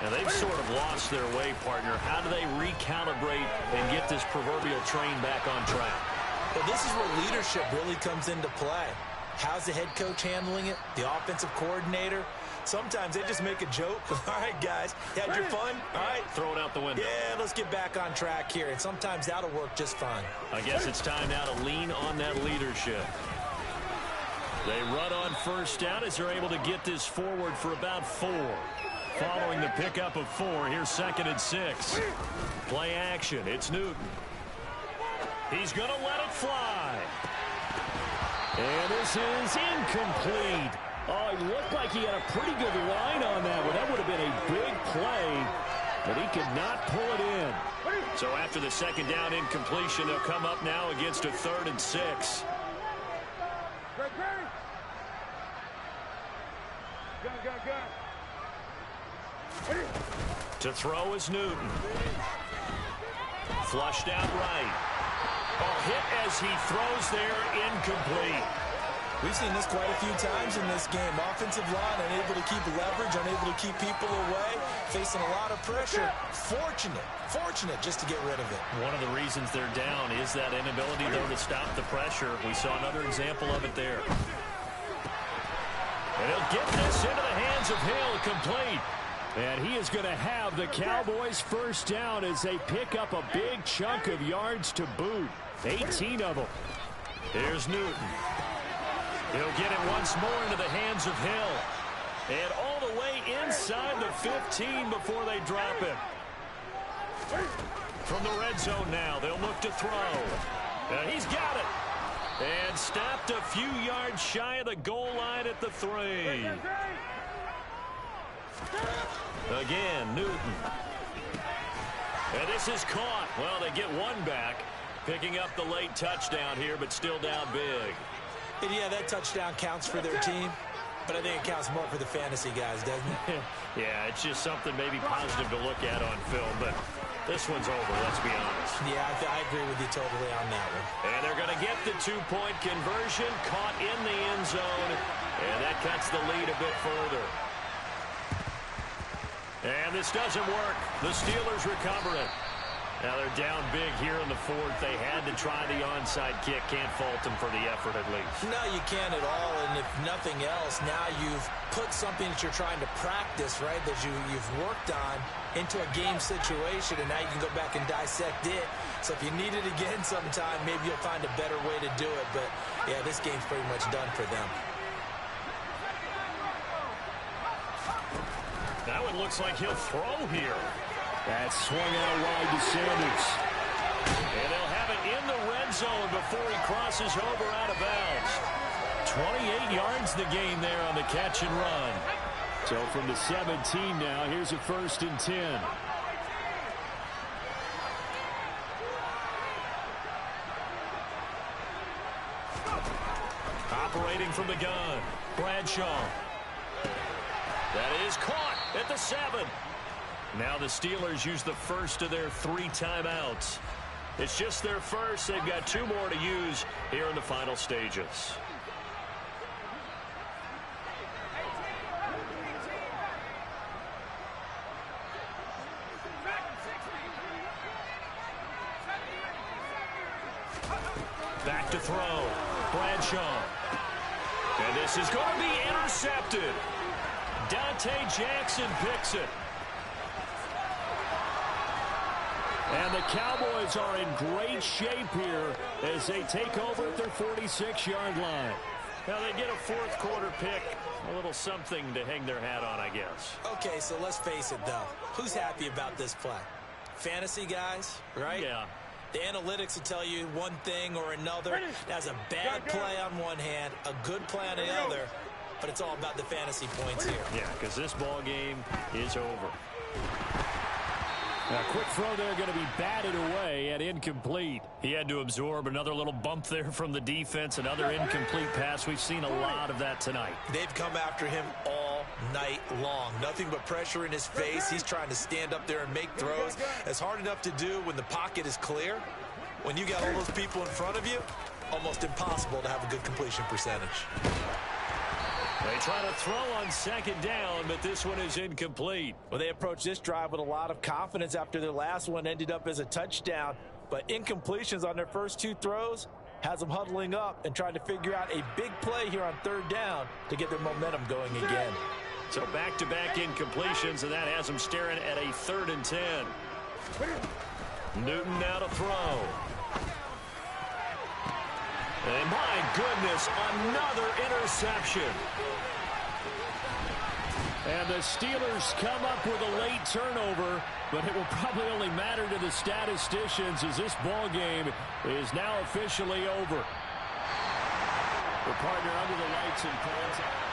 And they've sort of lost their way, partner. How do they recalibrate and get this proverbial train back on track? Well, this is where leadership really comes into play. How's the head coach handling it? The offensive coordinator? Sometimes they just make a joke. All right, guys, you had your fun? All right. Throw it out the window. Yeah, let's get back on track here. And sometimes that'll work just fine. I guess it's time now to lean on that leadership. They run on first down as they're able to get this forward for about 4. Following the pickup of 4, here's 2nd and 6. Play action. It's Newton. He's going to let it fly. And this is incomplete. Oh, it looked like he had a pretty good line on that one. That would have been a big play, but he could not pull it in. So after the 2nd down incompletion, they'll come up now against a 3rd and 6. To throw is Newton. Flushed out right. Oh, hit as he throws there, incomplete. We've seen this quite a few times in this game. Offensive line unable to keep leverage, unable to keep people away, facing a lot of pressure. Fortunate just to get rid of it. One of the reasons they're down is that inability, though, to stop the pressure. We saw another example of it there. And he'll get this into the hands of Hill, complete. And he is going to have the Cowboys first down as they pick up a big chunk of yards to boot. 18 of them. Here's Newton. He'll get it once more into the hands of Hill. And all the way inside the 15 before they drop him. From the red zone now, they'll look to throw. He's got it. And stopped a few yards shy of the goal line at the 3. Again, Newton. And this is caught. Well, they get one back. Picking up the late touchdown here, but still down big. And yeah, that touchdown counts for their team, but I think it counts more for the fantasy guys, doesn't it? Yeah, it's just something maybe positive to look at on film, but this one's over, let's be honest. Yeah, I agree with you totally on that one. And they're going to get the 2-point conversion, caught in the end zone, and that cuts the lead a bit further. And this doesn't work. The Steelers recover it. Now they're down big here in the 4th. They had to try the onside kick. Can't fault them for the effort at least. No, you can't at all. And if nothing else, now you've put something that you're trying to practice, right, that you've worked on into a game situation, and now you can go back and dissect it. So if you need it again sometime, maybe you'll find a better way to do it. But, yeah, this game's pretty much done for them. Now it looks like he'll throw here. That's swung out wide to Sanders. And they'll have it in the red zone before he crosses over out of bounds. 28 yards the gain there on the catch and run. So from the 17 now, here's a 1st and 10. Operating from the gun, Bradshaw. That is caught at the 7. Now the Steelers use the first of their 3 timeouts. It's just their first. They've got 2 more to use here in the final stages. Back to throw. Bradshaw. And this is going to be intercepted. Dante Jackson picks it. And the Cowboys are in great shape here as they take over at their 46-yard line. Now they get a fourth quarter pick. A little something to hang their hat on, I guess. Okay, so let's face it, though. Who's happy about this play? Fantasy guys, right? Yeah. The analytics will tell you one thing or another. That's a bad play on one hand, a good play on the other, but it's all about the fantasy points here. Yeah, because this ball game is over. A quick throw there going to be batted away and incomplete. He had to absorb another little bump there from the defense, another incomplete pass. We've seen a lot of that tonight. They've come after him all night long. Nothing but pressure in his face. He's trying to stand up there and make throws. It's hard enough to do when the pocket is clear. When you got all those people in front of you, almost impossible to have a good completion percentage. They try to throw on second down, but this one is incomplete. Well, they approached this drive with a lot of confidence after their last one ended up as a touchdown. But incompletions on their first two throws has them huddling up and trying to figure out a big play here on third down to get their momentum going again. So back-to-back incompletions, and that has them staring at a 3rd and 10. Newton now to throw. And my goodness, another interception. And the Steelers come up with a late turnover, but it will probably only matter to the statisticians as this ball game is now officially over. The partner under the lights in contact.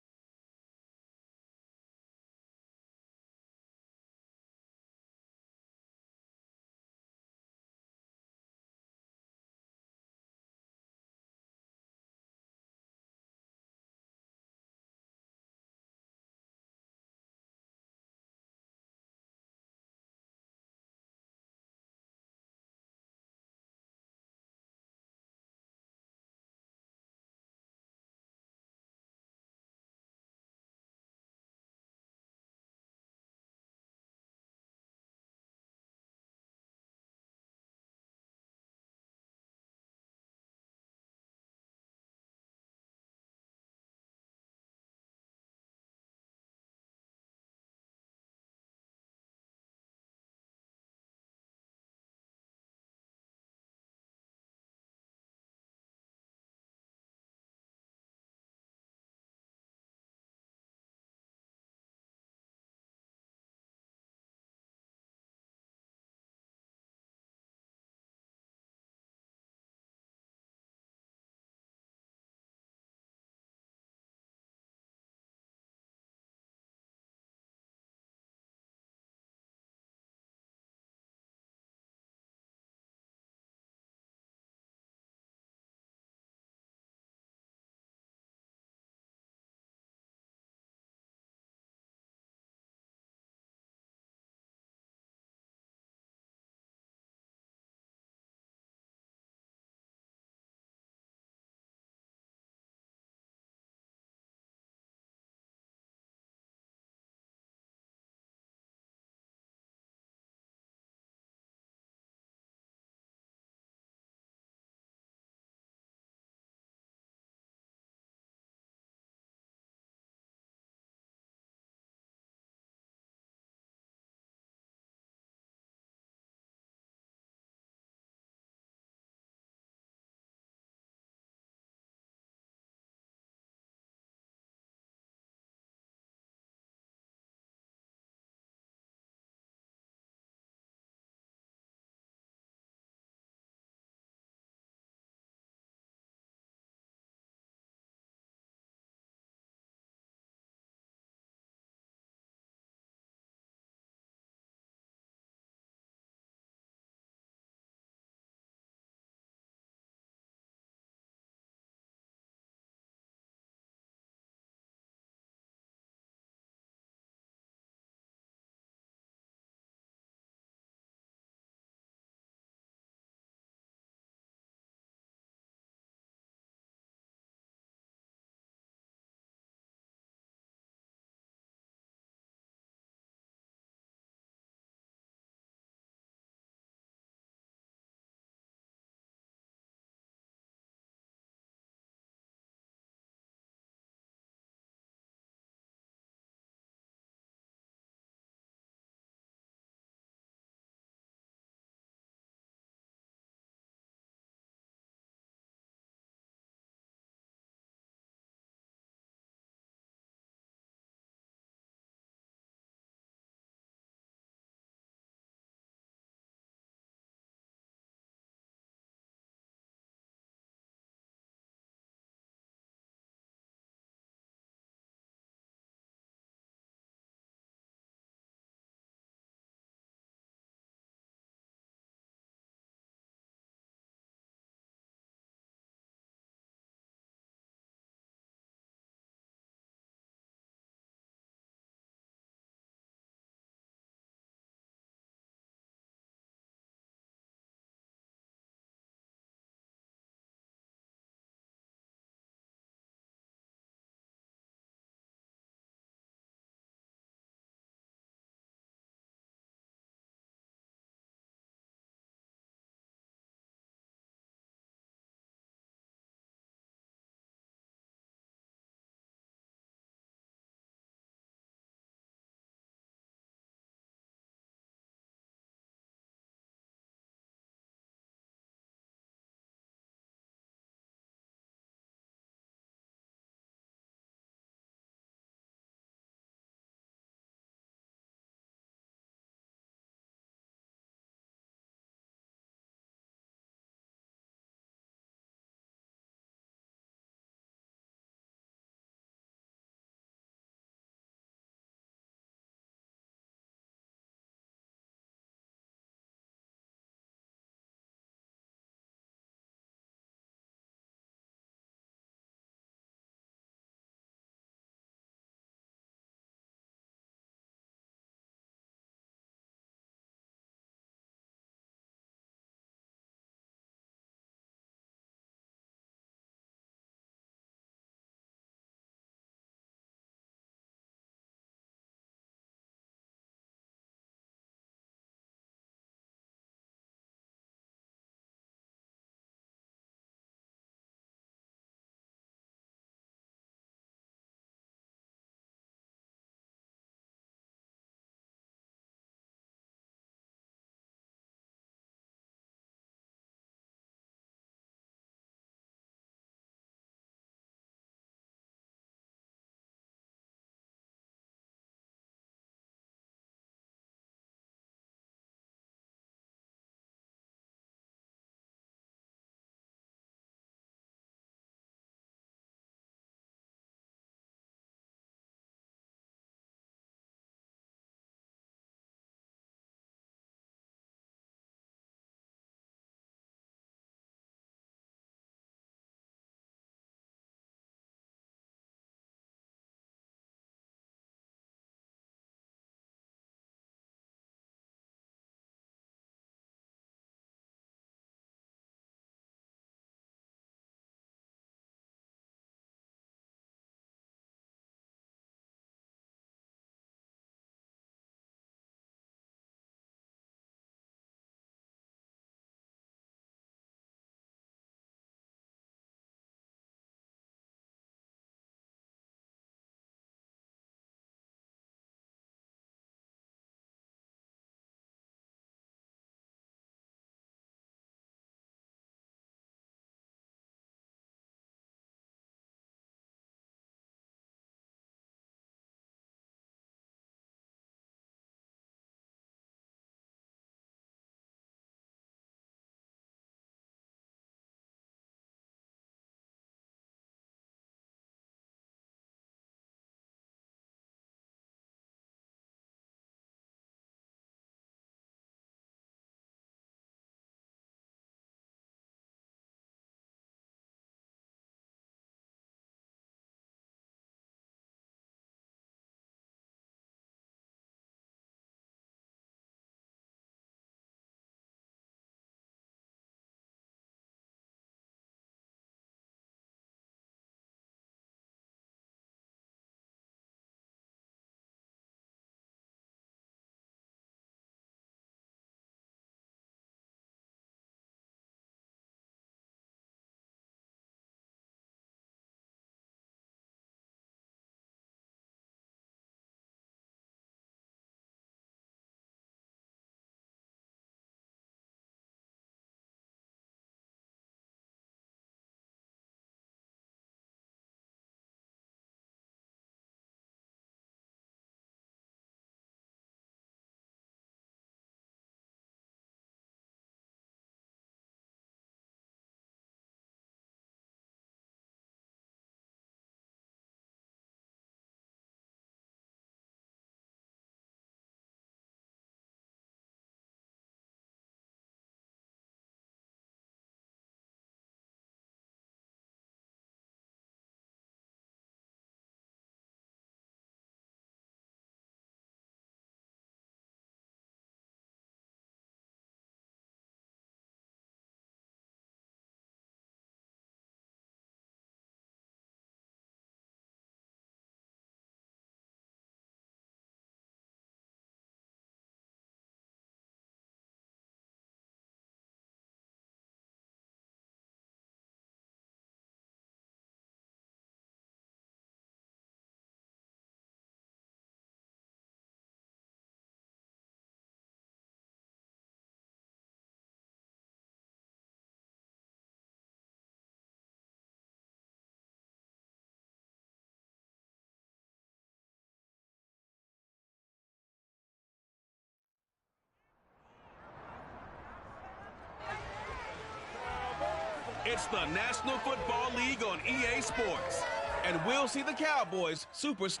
It's the National Football League on EA Sports. And we'll see the Cowboys super. The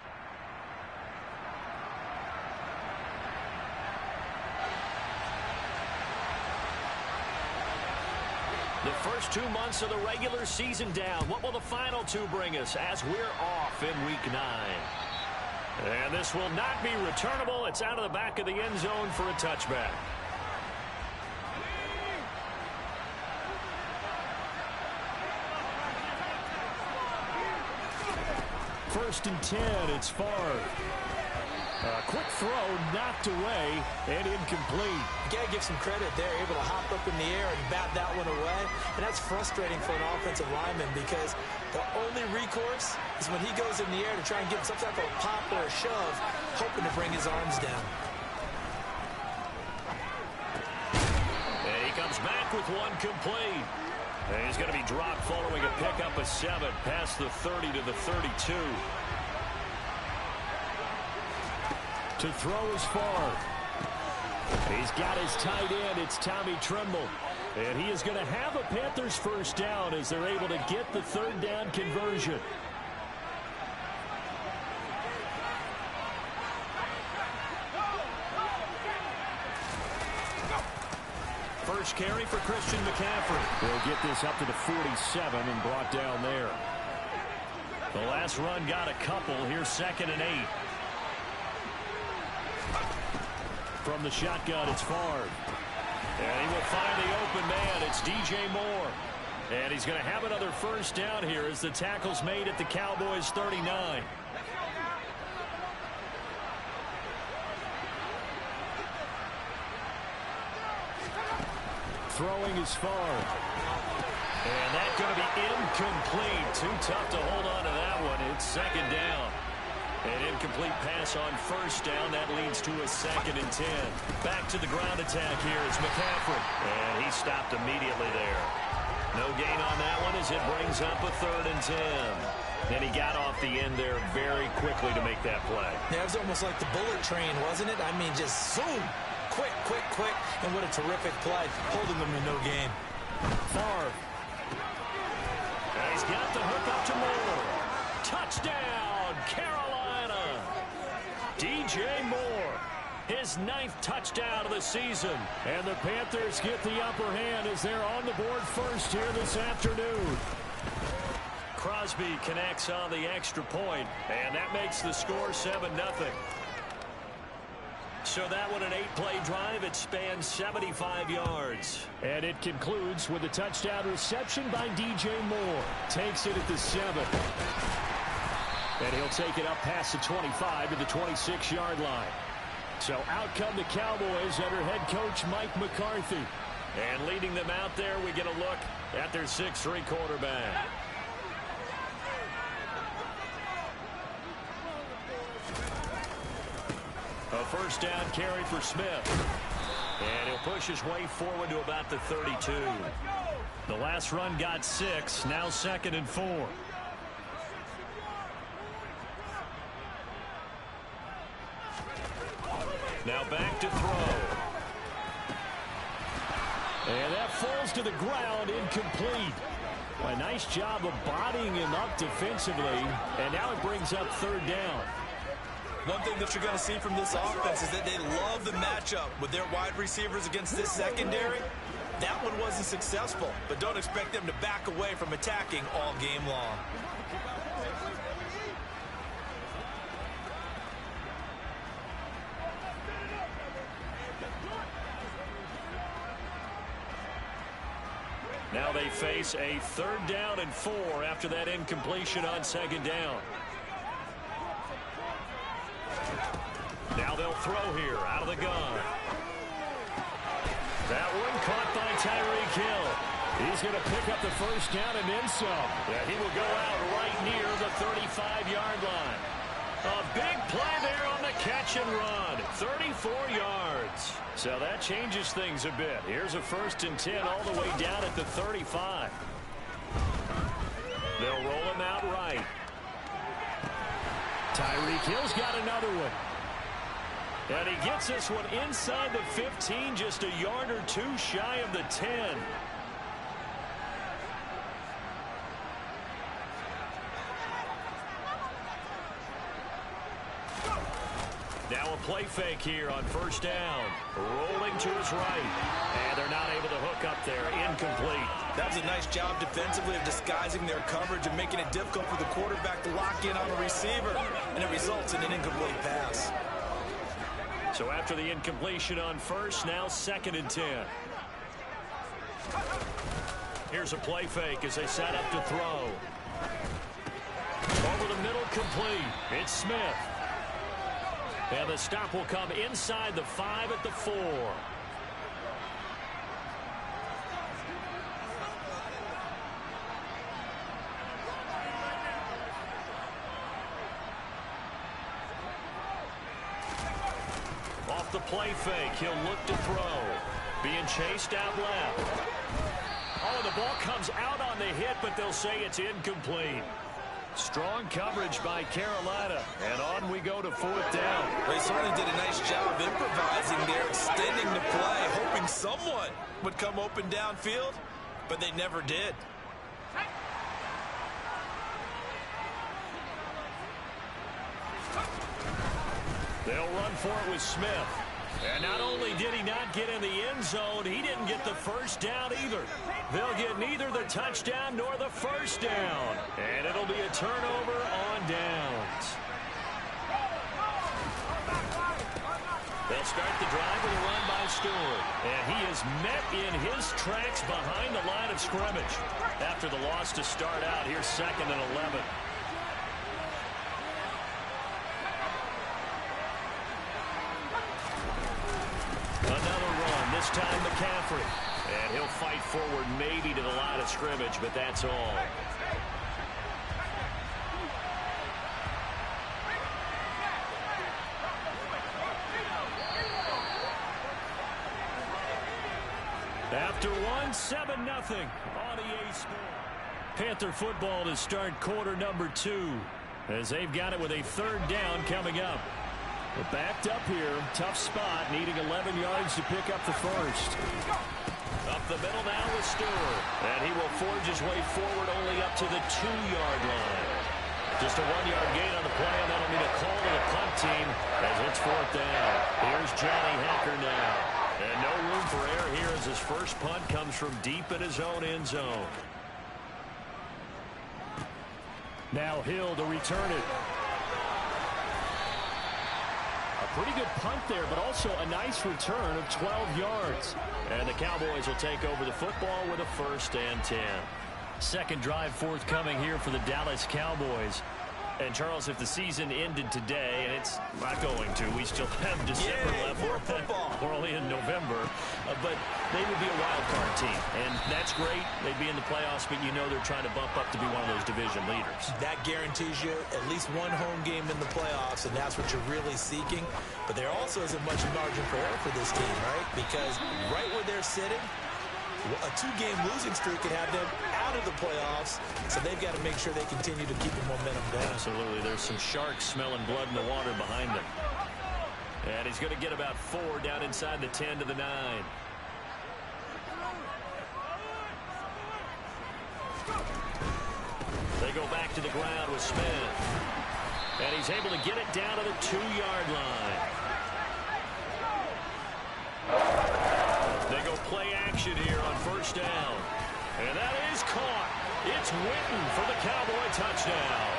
first 2 months of the regular season down. What will the final 2 bring us as we're off in Week 9? And this will not be returnable. It's out of the back of the end zone for a touchback. First and 10, it's Favre. A quick throw, knocked away, and incomplete. You got to give some credit there, able to hop up in the air and bat that one away. And that's frustrating for an offensive lineman because the only recourse is when he goes in the air to try and get some type of pop or a shove, hoping to bring his arms down. And he comes back with one complete. And he's going to be dropped following a pickup of 7 past the 30 to the 32. To throw is Favre. He's got his tight end. It's Tommy Tremble. And he is going to have a Panthers first down as they're able to get the 3rd down conversion. First carry for Christian McCaffrey. They'll get this up to the 47 and brought down there. The last run got a couple. Here's 2nd and 8. From the shotgun, it's Favre. And he will find the open man. It's DJ Moore. And he's going to have another first down here as the tackle's made at the Cowboys' 39. Throwing is Favre. And that's going to be incomplete. Too tough to hold on to that one. It's 2nd down. An incomplete pass on first down. That leads to a 2nd and 10. Back to the ground attack here is McCaffrey. And he stopped immediately there. No gain on that one as it brings up a 3rd and 10. And he got off the end there very quickly to make that play. Yeah, it was almost like the bullet train, wasn't it? I mean, just zoom. Quick, quick, quick. And what a terrific play. Holding them to no gain. Favre. And he's got the hook up to Moore. Touchdown, Carolina. DJ Moore, his 9th touchdown of the season. And the Panthers get the upper hand as they're on the board first here this afternoon. Crosby connects on the extra point, and that makes the score 7-0. So that one, an 8-play drive. It spans 75 yards. And it concludes with a touchdown reception by DJ Moore. Takes it at the 7. And he'll take it up past the 25 to the 26-yard line. So out come the Cowboys under head coach Mike McCarthy. And leading them out there, we get a look at their 6'3" quarterback. A first down carry for Smith. And he'll push his way forward to about the 32. The last run got 6. Now 2nd and 4. Now back to throw. And that falls to the ground, incomplete. A nice job of bodying him up defensively. And now it brings up 3rd down. One thing that you're going to see from this offense is that they love the matchup with their wide receivers against this secondary. That one wasn't successful, but don't expect them to back away from attacking all game long. Now they face a 3rd down and 4 after that incompletion on 2nd down. Now they'll throw here out of the gun. That one caught by Tyreek Hill. He's going to pick up the first down and then some. Yeah, he will go out right near the 35-yard line. A big play there on the catch and run. 34 yards. So that changes things a bit. Here's a 1st and 10 all the way down at the 35. They'll roll him out right. Tyreek Hill's got another one. And he gets this one inside the 15, just a yard or 2 shy of the 10. Now a play fake here on first down. Rolling to his right. And they're not able to hook up there. Incomplete. That was a nice job defensively of disguising their coverage and making it difficult for the quarterback to lock in on the receiver. And it results in an incomplete pass. So after the incompletion on first, now 2nd and 10. Here's a play fake as they set up to throw. Over the middle, complete. It's Smith. And the stop will come inside the 5 at the 4. Off the play fake, he'll look to throw. Being chased out left. Oh, the ball comes out on the hit, but they'll say it's incomplete. Strong coverage by Carolina. And on we go to 4th down. They certainly did a nice job improvising there, extending the play, hoping someone would come open downfield, but they never did. They'll run for it with Smith. And not only did he not get in the end zone, he didn't get the first down either. They'll get neither the touchdown nor the first down. And it'll be a turnover on downs. They'll start the drive with a run by Stewart. And he is met in his tracks behind the line of scrimmage. After the loss to start out, here's 2nd and 11. This time McCaffrey. And he'll fight forward maybe to the line of scrimmage, but that's all. After 7-0 on EA Sports. Panther football to start quarter number 2 as they've got it with a 3rd down coming up. We're backed up here. Tough spot, needing 11 yards to pick up the first. Up the middle now with Stewart. And he will forge his way forward only up to the 2-yard line. Just a 1-yard gain on the play, and that'll be the call to the punt team as it's 4th down. Here's Johnny Hekker now. And no room for error here as his first punt comes from deep in his own end zone. Now Hill to return it. Pretty good punt there, but also a nice return of 12 yards. And the Cowboys will take over the football with a 1st and 10. Second drive forthcoming here for the Dallas Cowboys. And, Charles, if the season ended today, and it's not going to, we still have December left. We're only in November. But they would be a wild card team. And that's great. They'd be in the playoffs, but you know they're trying to bump up to be one of those division leaders. That guarantees you at least one home game in the playoffs, and that's what you're really seeking. But there also isn't much margin for error for this team, right? Because right where they're sitting, a 2-game losing streak could have them out of the playoffs, so they've got to make sure they continue to keep the momentum down. Absolutely. There's some sharks smelling blood in the water behind them. And he's going to get about 4 down inside the 10 to the 9. They go back to the ground with Smith. And he's able to get it down to the 2-yard line. They go play action here on first down. And that is caught. It's Witten for the Cowboy touchdown.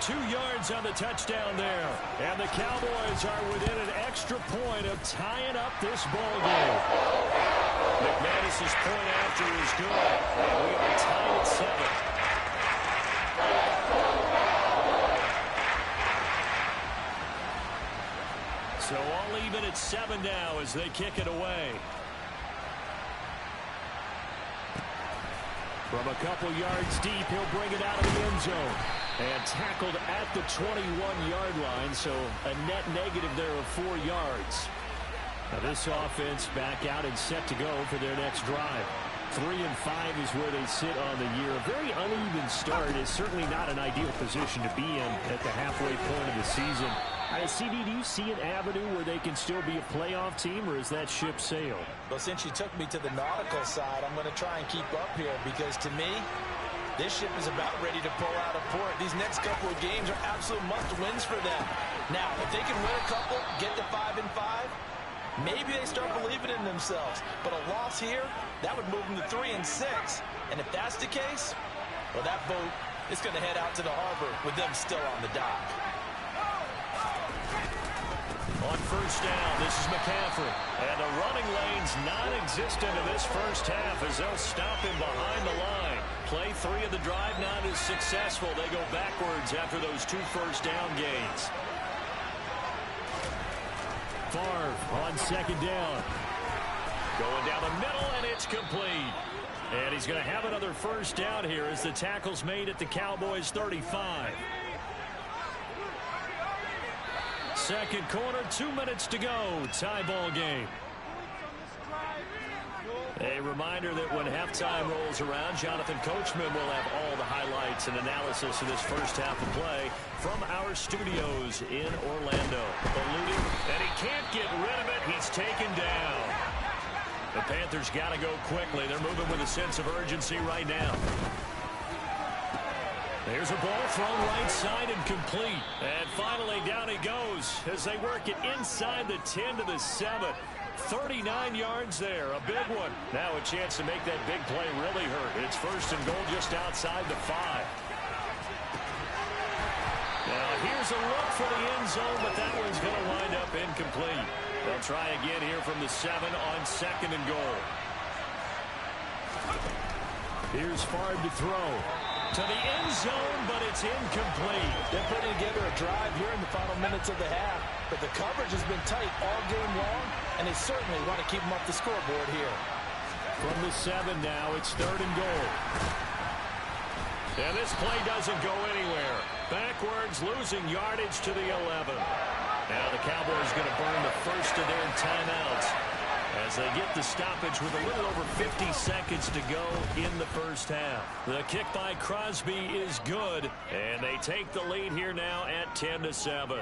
2 yards on the touchdown there. And the Cowboys are within an extra point of tying up this ball game. McManus's point after is good. And we are tied at 7. So all even at 7 now as they kick it away. From a couple yards deep, he'll bring it out of the end zone. And tackled at the 21-yard line, so a net negative there of 4 yards. Now this offense back out and set to go for their next drive. 3-5 is where they sit on the year. A very uneven start is certainly not an ideal position to be in at the halfway point of the season. CD, do you see an avenue where they can still be a playoff team, or is that ship sailed? Well, since you took me to the nautical side, I'm going to try and keep up here because, to me, This ship is about ready to pull out of port. These next couple of games are absolute must-wins for them. Now, if they can win a couple, get to 5-5, maybe they start believing in themselves. But a loss here, that would move them to 3-6. And if that's the case, well, that boat is going to head out to the harbor with them still on the dock. On first down, this is McCaffrey. And the running lane's non-existent in this first half as they'll stop him behind the line. Play 3 of the drive not as successful. They go backwards after those 2 first down gains. Favre on second down. Going down the middle, and it's complete. And he's going to have another first down here as the tackle's made at the Cowboys' 35. Second quarter, 2 minutes to go. Tie ball game. A reminder that when halftime rolls around, Jonathan Coachman will have all the highlights and analysis of this first half of play from our studios in Orlando. Eluding, and he can't get rid of it. He's taken down. The Panthers got to go quickly. They're moving with a sense of urgency right now. There's a ball thrown right side and complete. And finally down he goes as they work it inside the 10 to the 7. 39 yards there, a big one. Now a chance to make that big play really hurt. It's first and goal just outside the 5. Now here's a look for the end zone, but that one's going to wind up incomplete. They'll try again here from the 7 on second and goal. Here's Favre to throw. To the end zone, but it's incomplete. They're putting together a drive here in the final minutes of the half, but the coverage has been tight all game long, and they certainly want to keep them off the scoreboard here. From the 7 now, it's third and goal. And this play doesn't go anywhere. Backwards, losing yardage to the 11. Now the Cowboys going to burn the first of their timeouts as they get the stoppage with a little over 50 seconds to go in the first half. The kick by Crosby is good, and they take the lead here now at 10 to 7.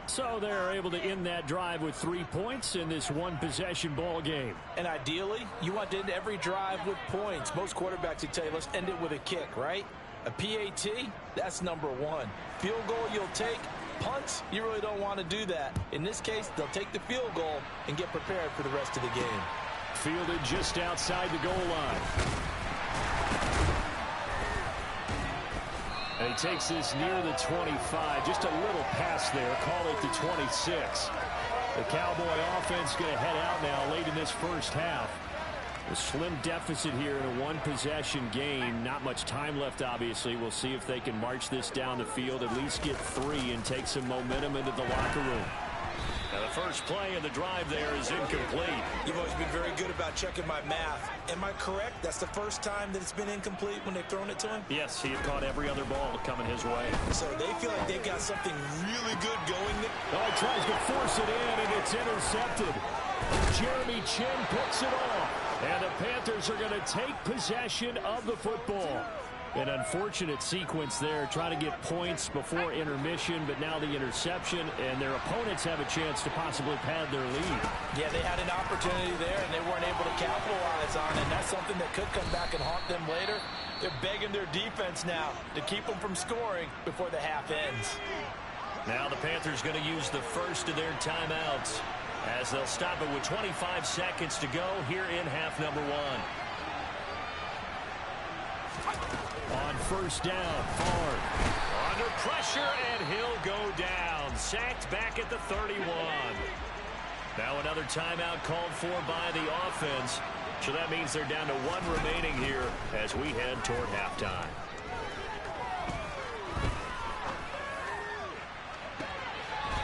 So they're able to end that drive with 3 points in this one-possession ball game. And ideally, you want to end every drive with points. Most quarterbacks would tell you, let's end it with a kick, right? A PAT, that's number 1. Field goal you'll take. Punts, you really don't want to do that. In this case, they'll take the field goal and get prepared for the rest of the game. Fielded just outside the goal line. And he takes this near the 25. Just a little pass there. Call it the 26. The Cowboy offense going to head out now late in this first half. A slim deficit here in a one-possession game. Not much time left, obviously. We'll see if they can march this down the field, at least get 3 and take some momentum into the locker room. Now the first play of the drive there is incomplete. You've always been very good about checking my math. Am I correct? That's the first time that it's been incomplete when they've thrown it to him? Yes, he had caught every other ball coming his way. So they feel like they've got something really good going. Oh, he tries to force it in, and it's intercepted. Jeremy Chinn picks it off. And the Panthers are going to take possession of the football. An unfortunate sequence there, trying to get points before intermission, but now the interception, and their opponents have a chance to possibly pad their lead. Yeah, they had an opportunity there, and they weren't able to capitalize on it, and that's something that could come back and haunt them later. They're begging their defense now to keep them from scoring before the half ends. Now the Panthers going to use the first of their timeouts as they'll stop it with 25 seconds to go here in half number 1. On first down, Favre under pressure, and he'll go down. Sacked back at the 31. Now another timeout called for by the offense. So that means they're down to 1 remaining here as we head toward halftime.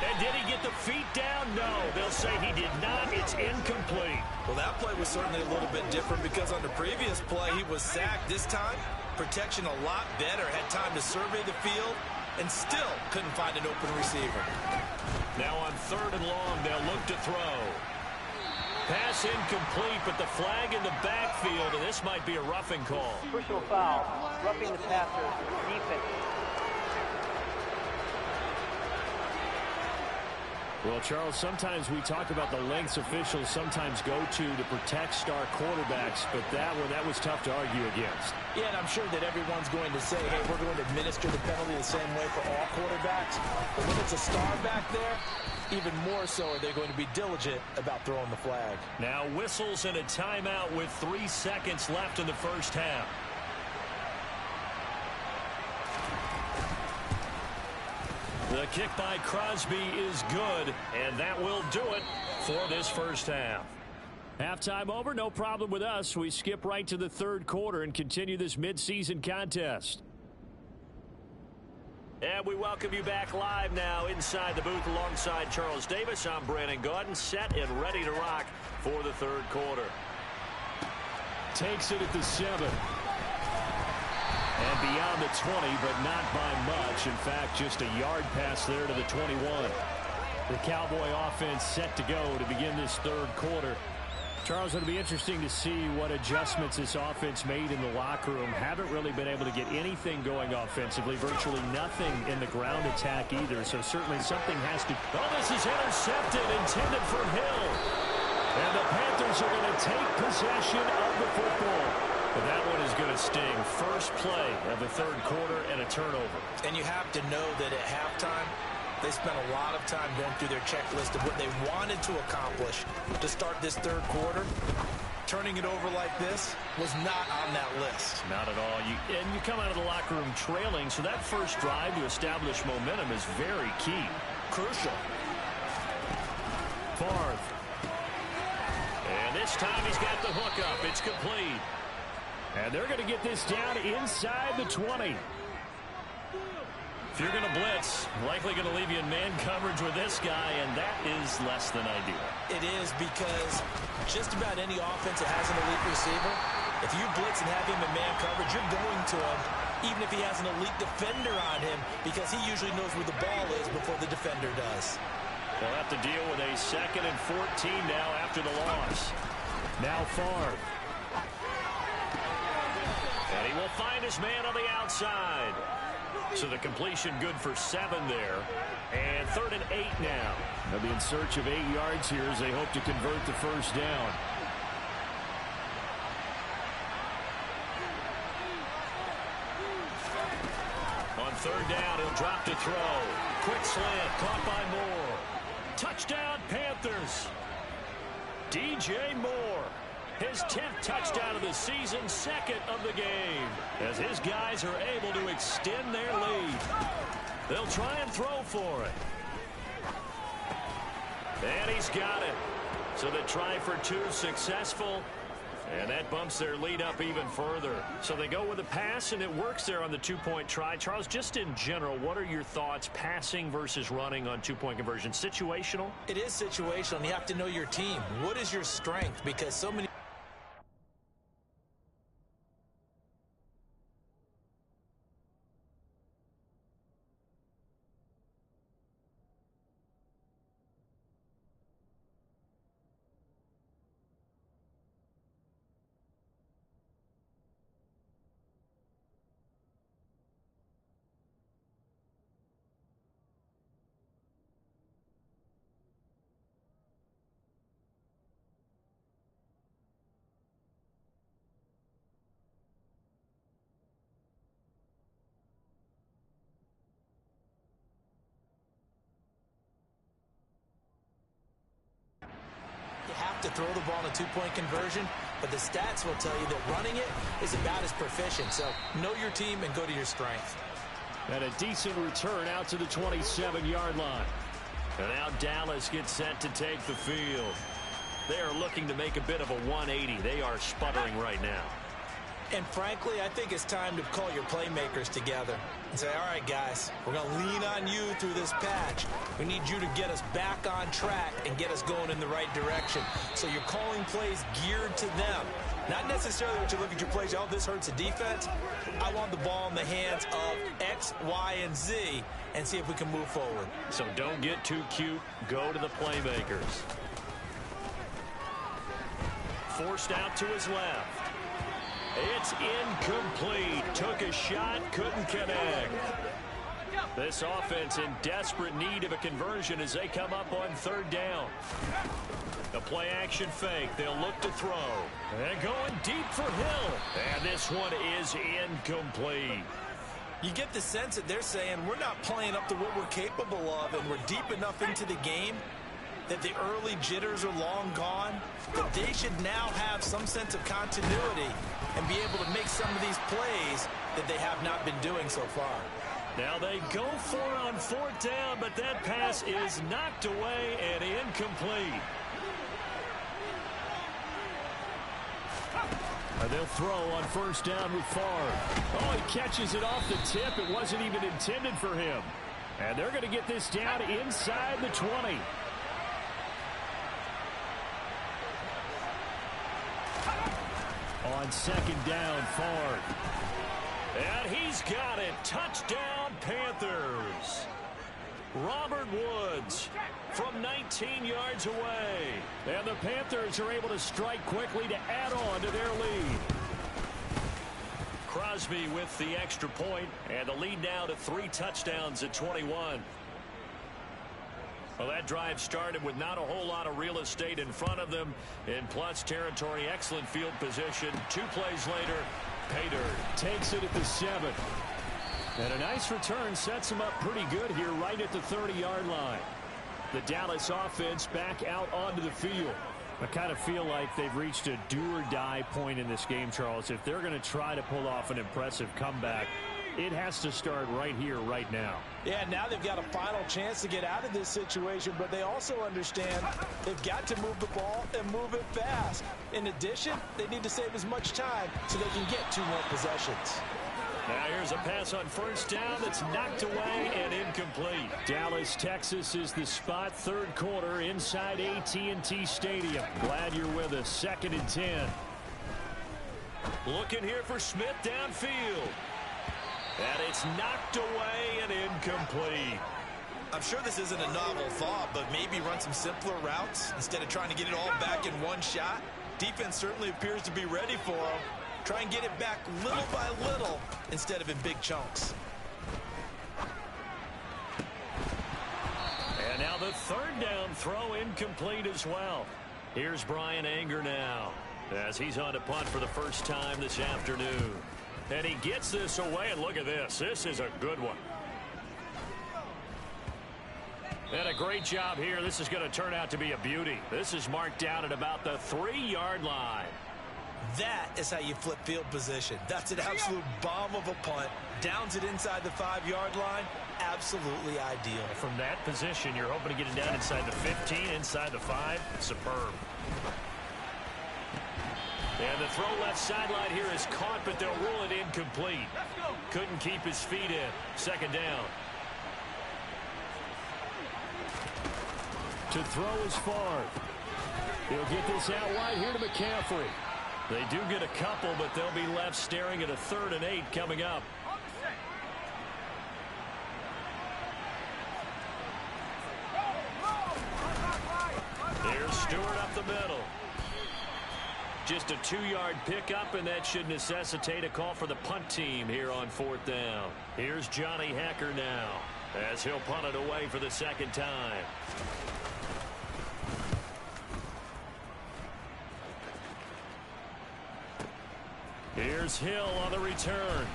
And did he get the feet down? No, they'll say he did not. It's incomplete. Well, that play was certainly a little bit different because on the previous play, he was sacked. This time, protection a lot better. Had time to survey the field and still couldn't find an open receiver. Now on third and long, they'll look to throw. Pass incomplete, but the flag in the backfield, and this might be a roughing call. Personal foul, roughing the passer, defense. Well, Charles, sometimes we talk about the lengths officials sometimes go to protect star quarterbacks, but that was tough to argue against. Yeah, and I'm sure that everyone's going to say, hey, we're going to administer the penalty the same way for all quarterbacks. But when it's a star back there, even more so are they going to be diligent about throwing the flag. Now whistles and a timeout with 3 seconds left in the first half. The kick by Crosby is good, and that will do it for this first half. Halftime over, no problem with us. We skip right to the third quarter and continue this midseason contest. And we welcome you back live now inside the booth alongside Charles Davis. I'm Brandon Gaudin, set and ready to rock for the third quarter. Takes it at the 7. And beyond the 20, but not by much. In fact, just a yard pass there to the 21. The Cowboy offense set to go to begin this third quarter. Charles, it'll be interesting to see what adjustments this offense made in the locker room. Haven't really been able to get anything going offensively. Virtually nothing in the ground attack either. So certainly something has to... Oh, this is intercepted, intended for Hill. And the Panthers are going to take possession of the football. But that one is going to sting. First play of the third quarter and a turnover. And you have to know that at halftime, they spent a lot of time going through their checklist of what they wanted to accomplish to start this third quarter. Turning it over like this was not on that list. Not at all. And you come out of the locker room trailing, so that first drive to establish momentum is very key. Crucial. Favre. And this time he's got the hook up. It's complete. And they're going to get this down inside the 20. If you're going to blitz, likely going to leave you in man coverage with this guy, and that is less than ideal. It is, because just about any offense that has an elite receiver, if you blitz and have him in man coverage, you're going to him, even if he has an elite defender on him, because he usually knows where the ball is before the defender does. They'll have to deal with a 2nd and 14 now after the loss. Now Favre. And he will find his man on the outside. So the completion good for 7 there. And 3rd and 8 now. They'll be in search of 8 yards here as they hope to convert the first down. On 3rd down, he'll drop to throw. Quick slant, caught by Moore. Touchdown, Panthers. DJ Moore. His 10th touchdown of the season, 2nd of the game, as his guys are able to extend their lead. They'll try and throw for it. And he's got it. So the try for 2 successful, and that bumps their lead up even further. So they go with a pass, and it works there on the 2-point try. Charles, just in general, what are your thoughts, passing versus running on 2-point conversion? Situational? It is situational, and you have to know your team. What is your strength? Because so many... to throw the ball in a 2-point conversion, but the stats will tell you that running it is about as proficient. So know your team and go to your strength. And a decent return out to the 27-yard line. And now Dallas gets set to take the field. They are looking to make a bit of a 180. They are sputtering right now. And frankly, I think it's time to call your playmakers together and say, all right, guys, we're going to lean on you through this patch. We need you to get us back on track and get us going in the right direction. So you're calling plays geared to them. Not necessarily what you look at your plays, oh, this hurts the defense. I want the ball in the hands of X, Y, and Z and see if we can move forward. So don't get too cute. Go to the playmakers. Forced out to his left. It's incomplete. Took a shot, couldn't connect. This offense in desperate need of a conversion as they come up on 3rd down. A play action fake. They'll look to throw. And going deep for Hill. And this one is incomplete. You get the sense that they're saying we're not playing up to what we're capable of, and we're deep enough into the game that the early jitters are long gone, that they should now have some sense of continuity and be able to make some of these plays that they have not been doing so far. Now they go for it on 4th down, but that pass is knocked away and incomplete. And they'll throw on 1st down with Favre. Oh, he catches it off the tip. It wasn't even intended for him. And they're going to get this down inside the 20. On 2nd down, Favre. And he's got it. Touchdown, Panthers. Robert Woods from 19 yards away. And the Panthers are able to strike quickly to add on to their lead. Crosby with the extra point, and the lead now to 3 touchdowns at 21. Well, that drive started with not a whole lot of real estate in front of them. In plus territory, excellent field position. 2 plays later, Pater takes it at the 7th. And a nice return sets him up pretty good here right at the 30-yard line. The Dallas offense back out onto the field. I kind of feel like they've reached a do-or-die point in this game, Charles. If they're going to try to pull off an impressive comeback, it has to start right here, right now. Yeah, now they've got a final chance to get out of this situation, but they also understand they've got to move the ball and move it fast. In addition, they need to save as much time so they can get 2 more possessions. Now here's a pass on 1st down that's knocked away and incomplete. Dallas, Texas is the spot. 3rd quarter inside AT&T Stadium. Glad you're with us. 2nd and 10. Looking here for Smith downfield. And it's knocked away and incomplete. I'm sure this isn't a novel thought, but maybe run some simpler routes instead of trying to get it all back in one shot. Defense certainly appears to be ready for them. Try and get it back little by little instead of in big chunks. And now the 3rd down throw incomplete as well. Here's Brian Anger now as he's on to punt for the first time this afternoon. And he gets this away, and look at this. This is a good one. And a great job here. This is going to turn out to be a beauty. This is marked out at about the 3-yard line. That is how you flip field position. That's an absolute bomb of a punt. Downs it inside the 5-yard line. Absolutely ideal. From that position, you're hoping to get it down inside the 15, inside the 5. Superb. And the throw left sideline here is caught, but they'll rule it incomplete. Couldn't keep his feet in. 2nd down. To throw is Favre. He'll get this out wide here to McCaffrey. They do get a couple, but they'll be left staring at a 3rd and 8 coming up. Here's Stewart up the middle. Just a 2-yard pickup, and that should necessitate a call for the punt team here on 4th down. Here's Johnny Hekker now as he'll punt it away for the 2nd time. Here's Hill on the return.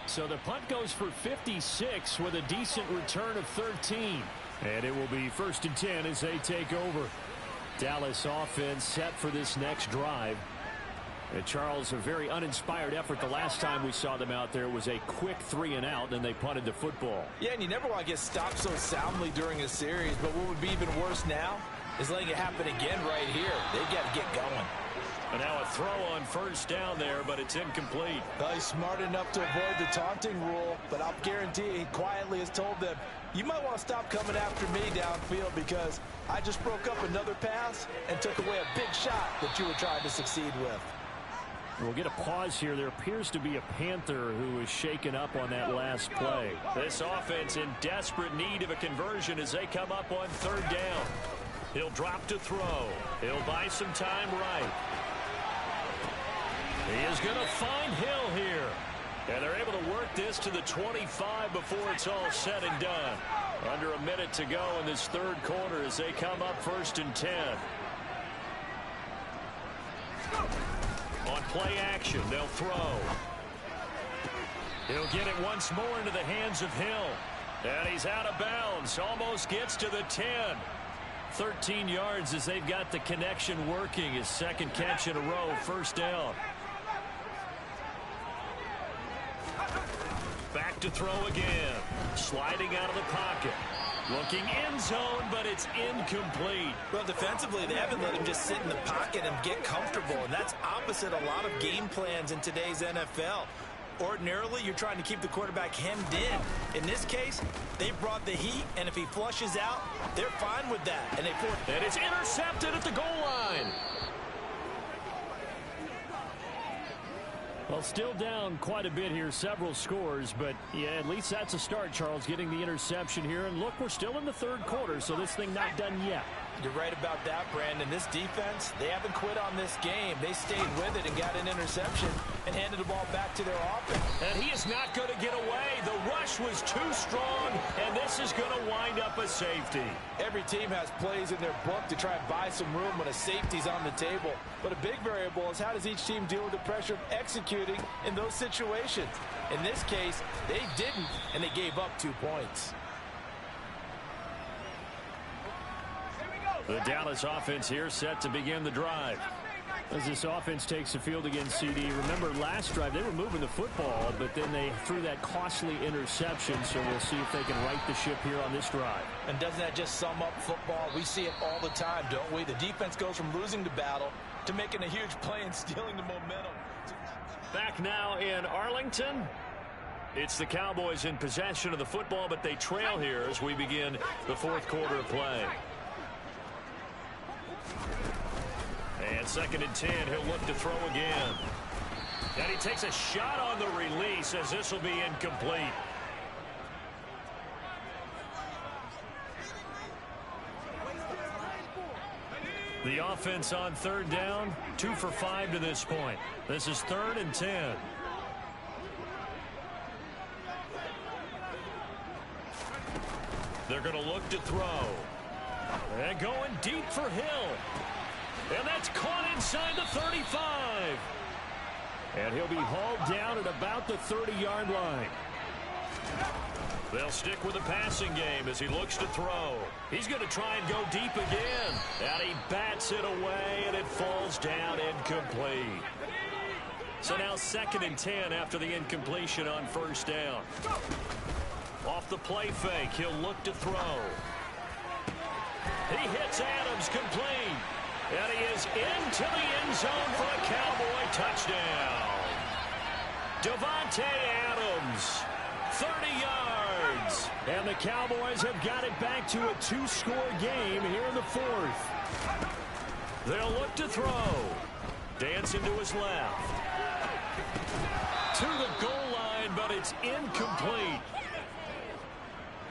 So the punt goes for 56 with a decent return of 13. And it will be 1st and 10 as they take over. Dallas offense set for this next drive. And Charles, a very uninspired effort. The last time we saw them out there was a quick 3-and-out, and they punted the football. Yeah, and you never want to get stopped so soundly during a series, but what would be even worse now is letting it happen again right here. They've got to get going. And now a throw on 1st down there, but it's incomplete. Well, he's smart enough to avoid the taunting rule, but I'll guarantee he quietly has told them, you might want to stop coming after me downfield because I just broke up another pass and took away a big shot that you were trying to succeed with. We'll get a pause here. There appears to be a Panther who was shaken up on that last play. This offense in desperate need of a conversion as they come up on 3rd down. He'll drop to throw. He'll buy some time right. He is going to find Hill here. And they're able to work this gets to the 25 before it's all said and done. Under a minute to go in this third quarter as they come up 1st and 10. On play action, they'll throw. He'll get it once more into the hands of Hill. And he's out of bounds. Almost gets to the 10. 13 yards as they've got the connection working. His second catch in a row, 1st down. Back to throw again. Sliding out of the pocket. Looking end zone, but it's incomplete. Well, defensively, they haven't let him just sit in the pocket and get comfortable, and that's opposite a lot of game plans in today's NFL. Ordinarily, you're trying to keep the quarterback hemmed in. In this case, they brought the heat, and if he flushes out, they're fine with that. And it's intercepted at the goal line. Well, still down quite a bit here, several scores, but yeah, at least that's a start, Charles, getting the interception here. And look, we're still in the third quarter, so this thing not done yet. You're right about that, Brandon. This defense, they haven't quit on this game. They stayed with it and got an interception and handed the ball back to their offense. And he is not going to get away. The rush was too strong, and this is going to wind up a safety. Every team has plays in their book to try and buy some room when a safety's on the table. But a big variable is how does each team deal with the pressure of executing in those situations. In this case, they didn't, and they gave up 2 points. The Dallas offense here set to begin the drive. As this offense takes the field against CD, remember last drive they were moving the football, but then they threw that costly interception, so we'll see if they can right the ship here on this drive. And doesn't that just sum up football? We see it all the time, don't we? The defense goes from losing the battle to making a huge play and stealing the momentum. Back now in Arlington. It's the Cowboys in possession of the football, but they trail here as we begin the fourth quarter of play. And 2nd and 10, he'll look to throw again. And he takes a shot on the release as this will be incomplete. The offense on 3rd down, 2 for 5 to this point. This is 3rd and 10. They're going to look to throw. And going deep for Hill. And that's caught inside the 35. And he'll be hauled down at about the 30-yard line. They'll stick with the passing game as he looks to throw. He's going to try and go deep again. And he bats it away, and it falls down incomplete. So now 2nd and 10 after the incompletion on 1st down. Off the play fake, he'll look to throw. He hits Adams complete. And he is into the end zone for a Cowboy touchdown. Davante Adams, 30 yards. And the Cowboys have got it back to a 2-score game here in the 4th. They'll look to throw. Dancing to his left. To the goal line, but it's incomplete.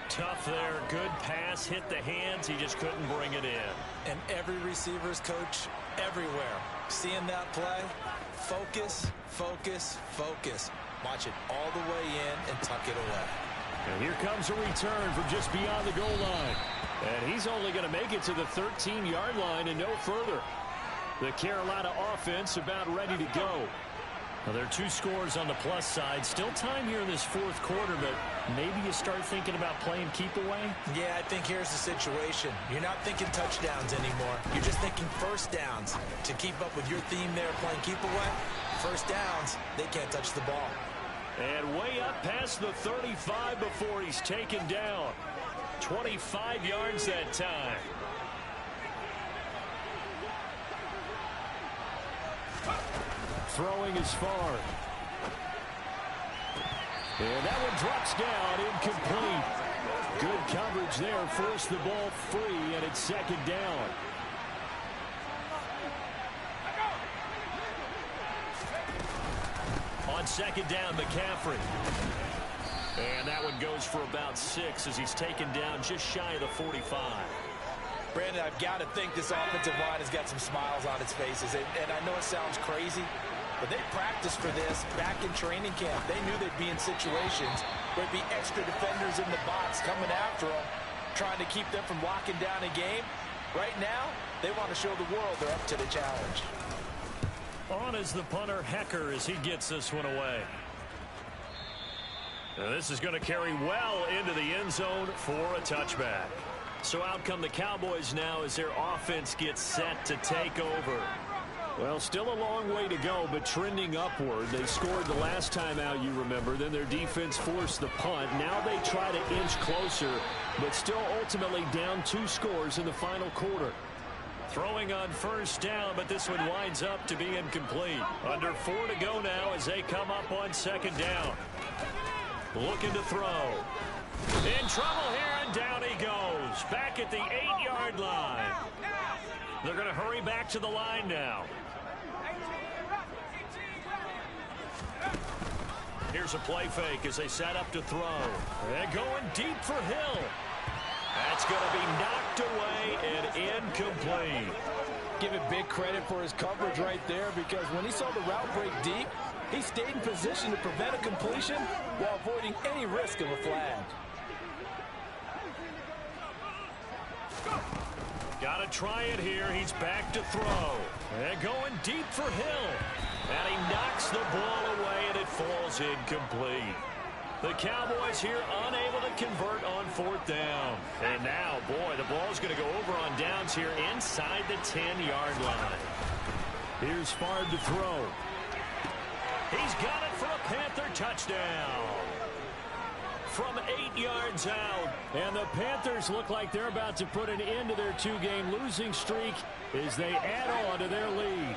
Tough there. Good pass. Hit the hands. He just couldn't bring it in. And every receiver's coach everywhere. Seeing that play, focus, focus, focus. Watch it all the way in and tuck it away. And here comes a return from just beyond the goal line. And he's only going to make it to the 13-yard line and no further. The Carolina offense about ready to go. Well, there are 2 scores on the plus side. Still time here in this 4th quarter, but maybe you start thinking about playing keep away? Yeah, I think here's the situation. You're not thinking touchdowns anymore. You're just thinking 1st downs. To keep up with your theme there playing keep away, 1st downs, they can't touch the ball. And way up past the 35 before he's taken down. 25 yards that time. Throwing is far. And that one drops down, incomplete. Good coverage there, forced the ball free, and it's 2nd down. On 2nd down, McCaffrey. And that one goes for about 6 as he's taken down just shy of the 45. Brandon, I've got to think this offensive line has got some smiles on its faces. And I know it sounds crazy, But they practiced for this back in training camp. They knew they'd be in situations where there'd be extra defenders in the box coming after them, trying to keep them from locking down a game. Right now, they want to show the world they're up to the challenge. On is the punter, Hecker, as he gets this one away. Now this is going to carry well into the end zone for a touchback. So out come the Cowboys now as their offense gets set to take over. Well, still a long way to go, but trending upward. They scored the last time out, you remember. Then their defense forced the punt. Now they try to inch closer, but still ultimately down 2 scores in the final quarter. Throwing on first down, but this one winds up to be incomplete. Under 4 to go now as they come up on second down. Looking to throw. In trouble here, and down he goes. Back at the 8-yard line. They're going to hurry back to the line now. Here's a play fake as they set up to throw. They're going deep for Hill. That's going to be knocked away and incomplete. Give it big credit for his coverage right there, because when he saw the route break deep, he stayed in position to prevent a completion while avoiding any risk of a flag. Got to try it here. He's back to throw. They're going deep for Hill. And he knocks the ball away, and it falls incomplete. The Cowboys here unable to convert on 4th down. And now, boy, the ball's going to go over on downs here inside the 10-yard line. Here's Favre to throw. He's got it for a Panther touchdown. From 8 yards out. And the Panthers look like they're about to put an end to their 2-game losing streak as they add on to their lead.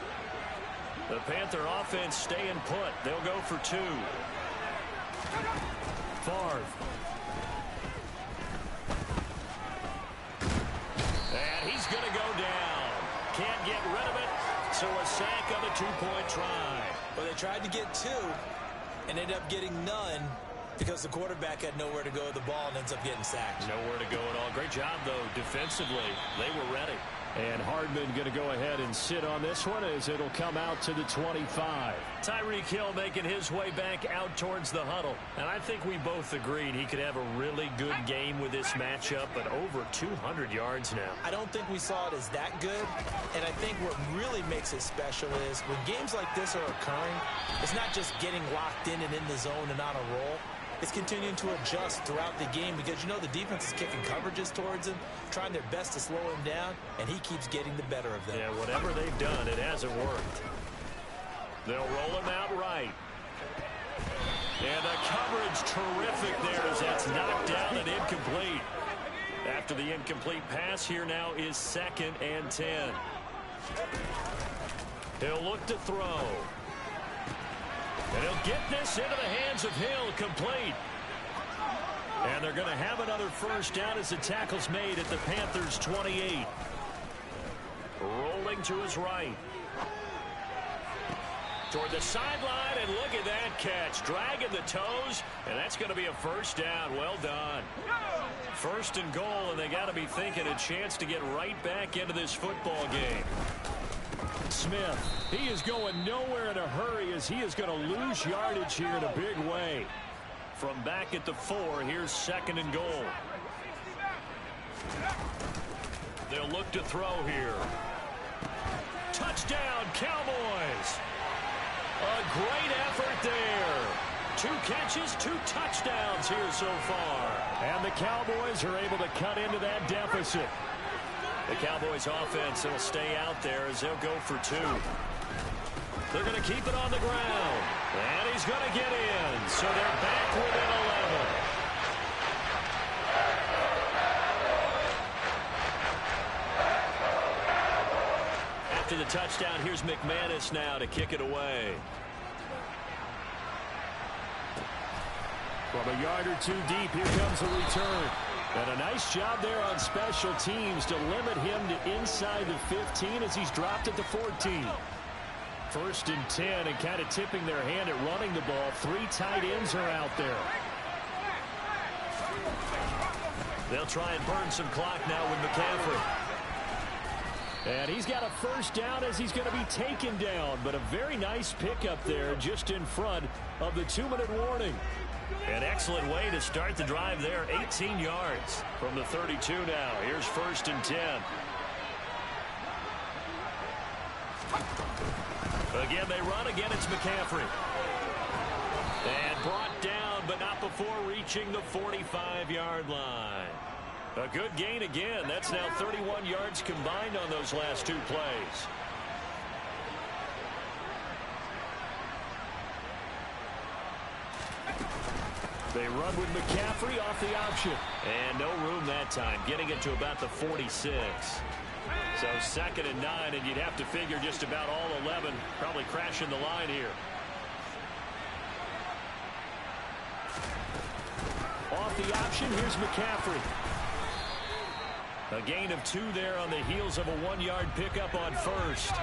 The Panther offense staying put. They'll go for 2. Favre. And he's going to go down. Can't get rid of it. So a sack on the 2-point try. Well, they tried to get 2 and ended up getting none because the quarterback had nowhere to go with the ball and ends up getting sacked. Nowhere to go at all. Great job, though, defensively. They were ready. And Hardman going to go ahead and sit on this one as it'll come out to the 25. Tyreek Hill making his way back out towards the huddle. And I think we both agreed he could have a really good game with this matchup, but over 200 yards now. I don't think we saw it as that good. And I think what really makes it special is when games like this are occurring, it's not just getting locked in and in the zone and on a roll. It's continuing to adjust throughout the game because, you know, the defense is kicking coverages towards him, trying their best to slow him down, and he keeps getting the better of them. Yeah, whatever they've done, it hasn't worked. They'll roll him out right. And the coverage terrific there as that's knocked down and incomplete. After the incomplete pass, here now is 2nd and 10. He'll look to throw. And he'll get this into the hands of Hill, complete. And they're going to have another first down as the tackle's made at the Panthers' 28. Rolling to his right. Toward the sideline, and look at that catch. Dragging the toes, and that's going to be a first down. Well done. 1st and goal, and they got to be thinking a chance to get right back into this football game. Smith, he is going nowhere in a hurry as he is going to lose yardage here in a big way. From back at the 4, here's 2nd and goal. They'll look to throw here. Touchdown, Cowboys. A great effort there. 2 catches, 2 touchdowns here so far. And the Cowboys are able to cut into that deficit. The Cowboys offense will stay out there as they'll go for 2. They're going to keep it on the ground. And he's going to get in. So they're back within 11. After the touchdown, here's McManus now to kick it away. From a yard or 2 deep, here comes a return. And a nice job there on special teams to limit him to inside the 15 as he's dropped at the 14. 1st and 10, and kind of tipping their hand at running the ball. 3 tight ends are out there. They'll try and burn some clock now with McCaffrey. And he's got a first down as he's going to be taken down. But a very nice pickup there just in front of the 2-minute warning. An excellent way to start the drive there. 18 yards from the 32 now. Here's 1st and 10. Again, they run. Again, it's McCaffrey. And brought down, but not before reaching the 45-yard line. A good gain again. That's now 31 yards combined on those last 2 plays. They run with McCaffrey off the option. And no room that time, getting it to about the 46. So 2nd and 9, and you'd have to figure just about all 11 probably crashing the line here. Off the option, here's McCaffrey. A gain of 2 there on the heels of a 1-yard pickup on 1st.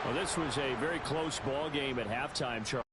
Well, this was a very close ball game at halftime, Charles.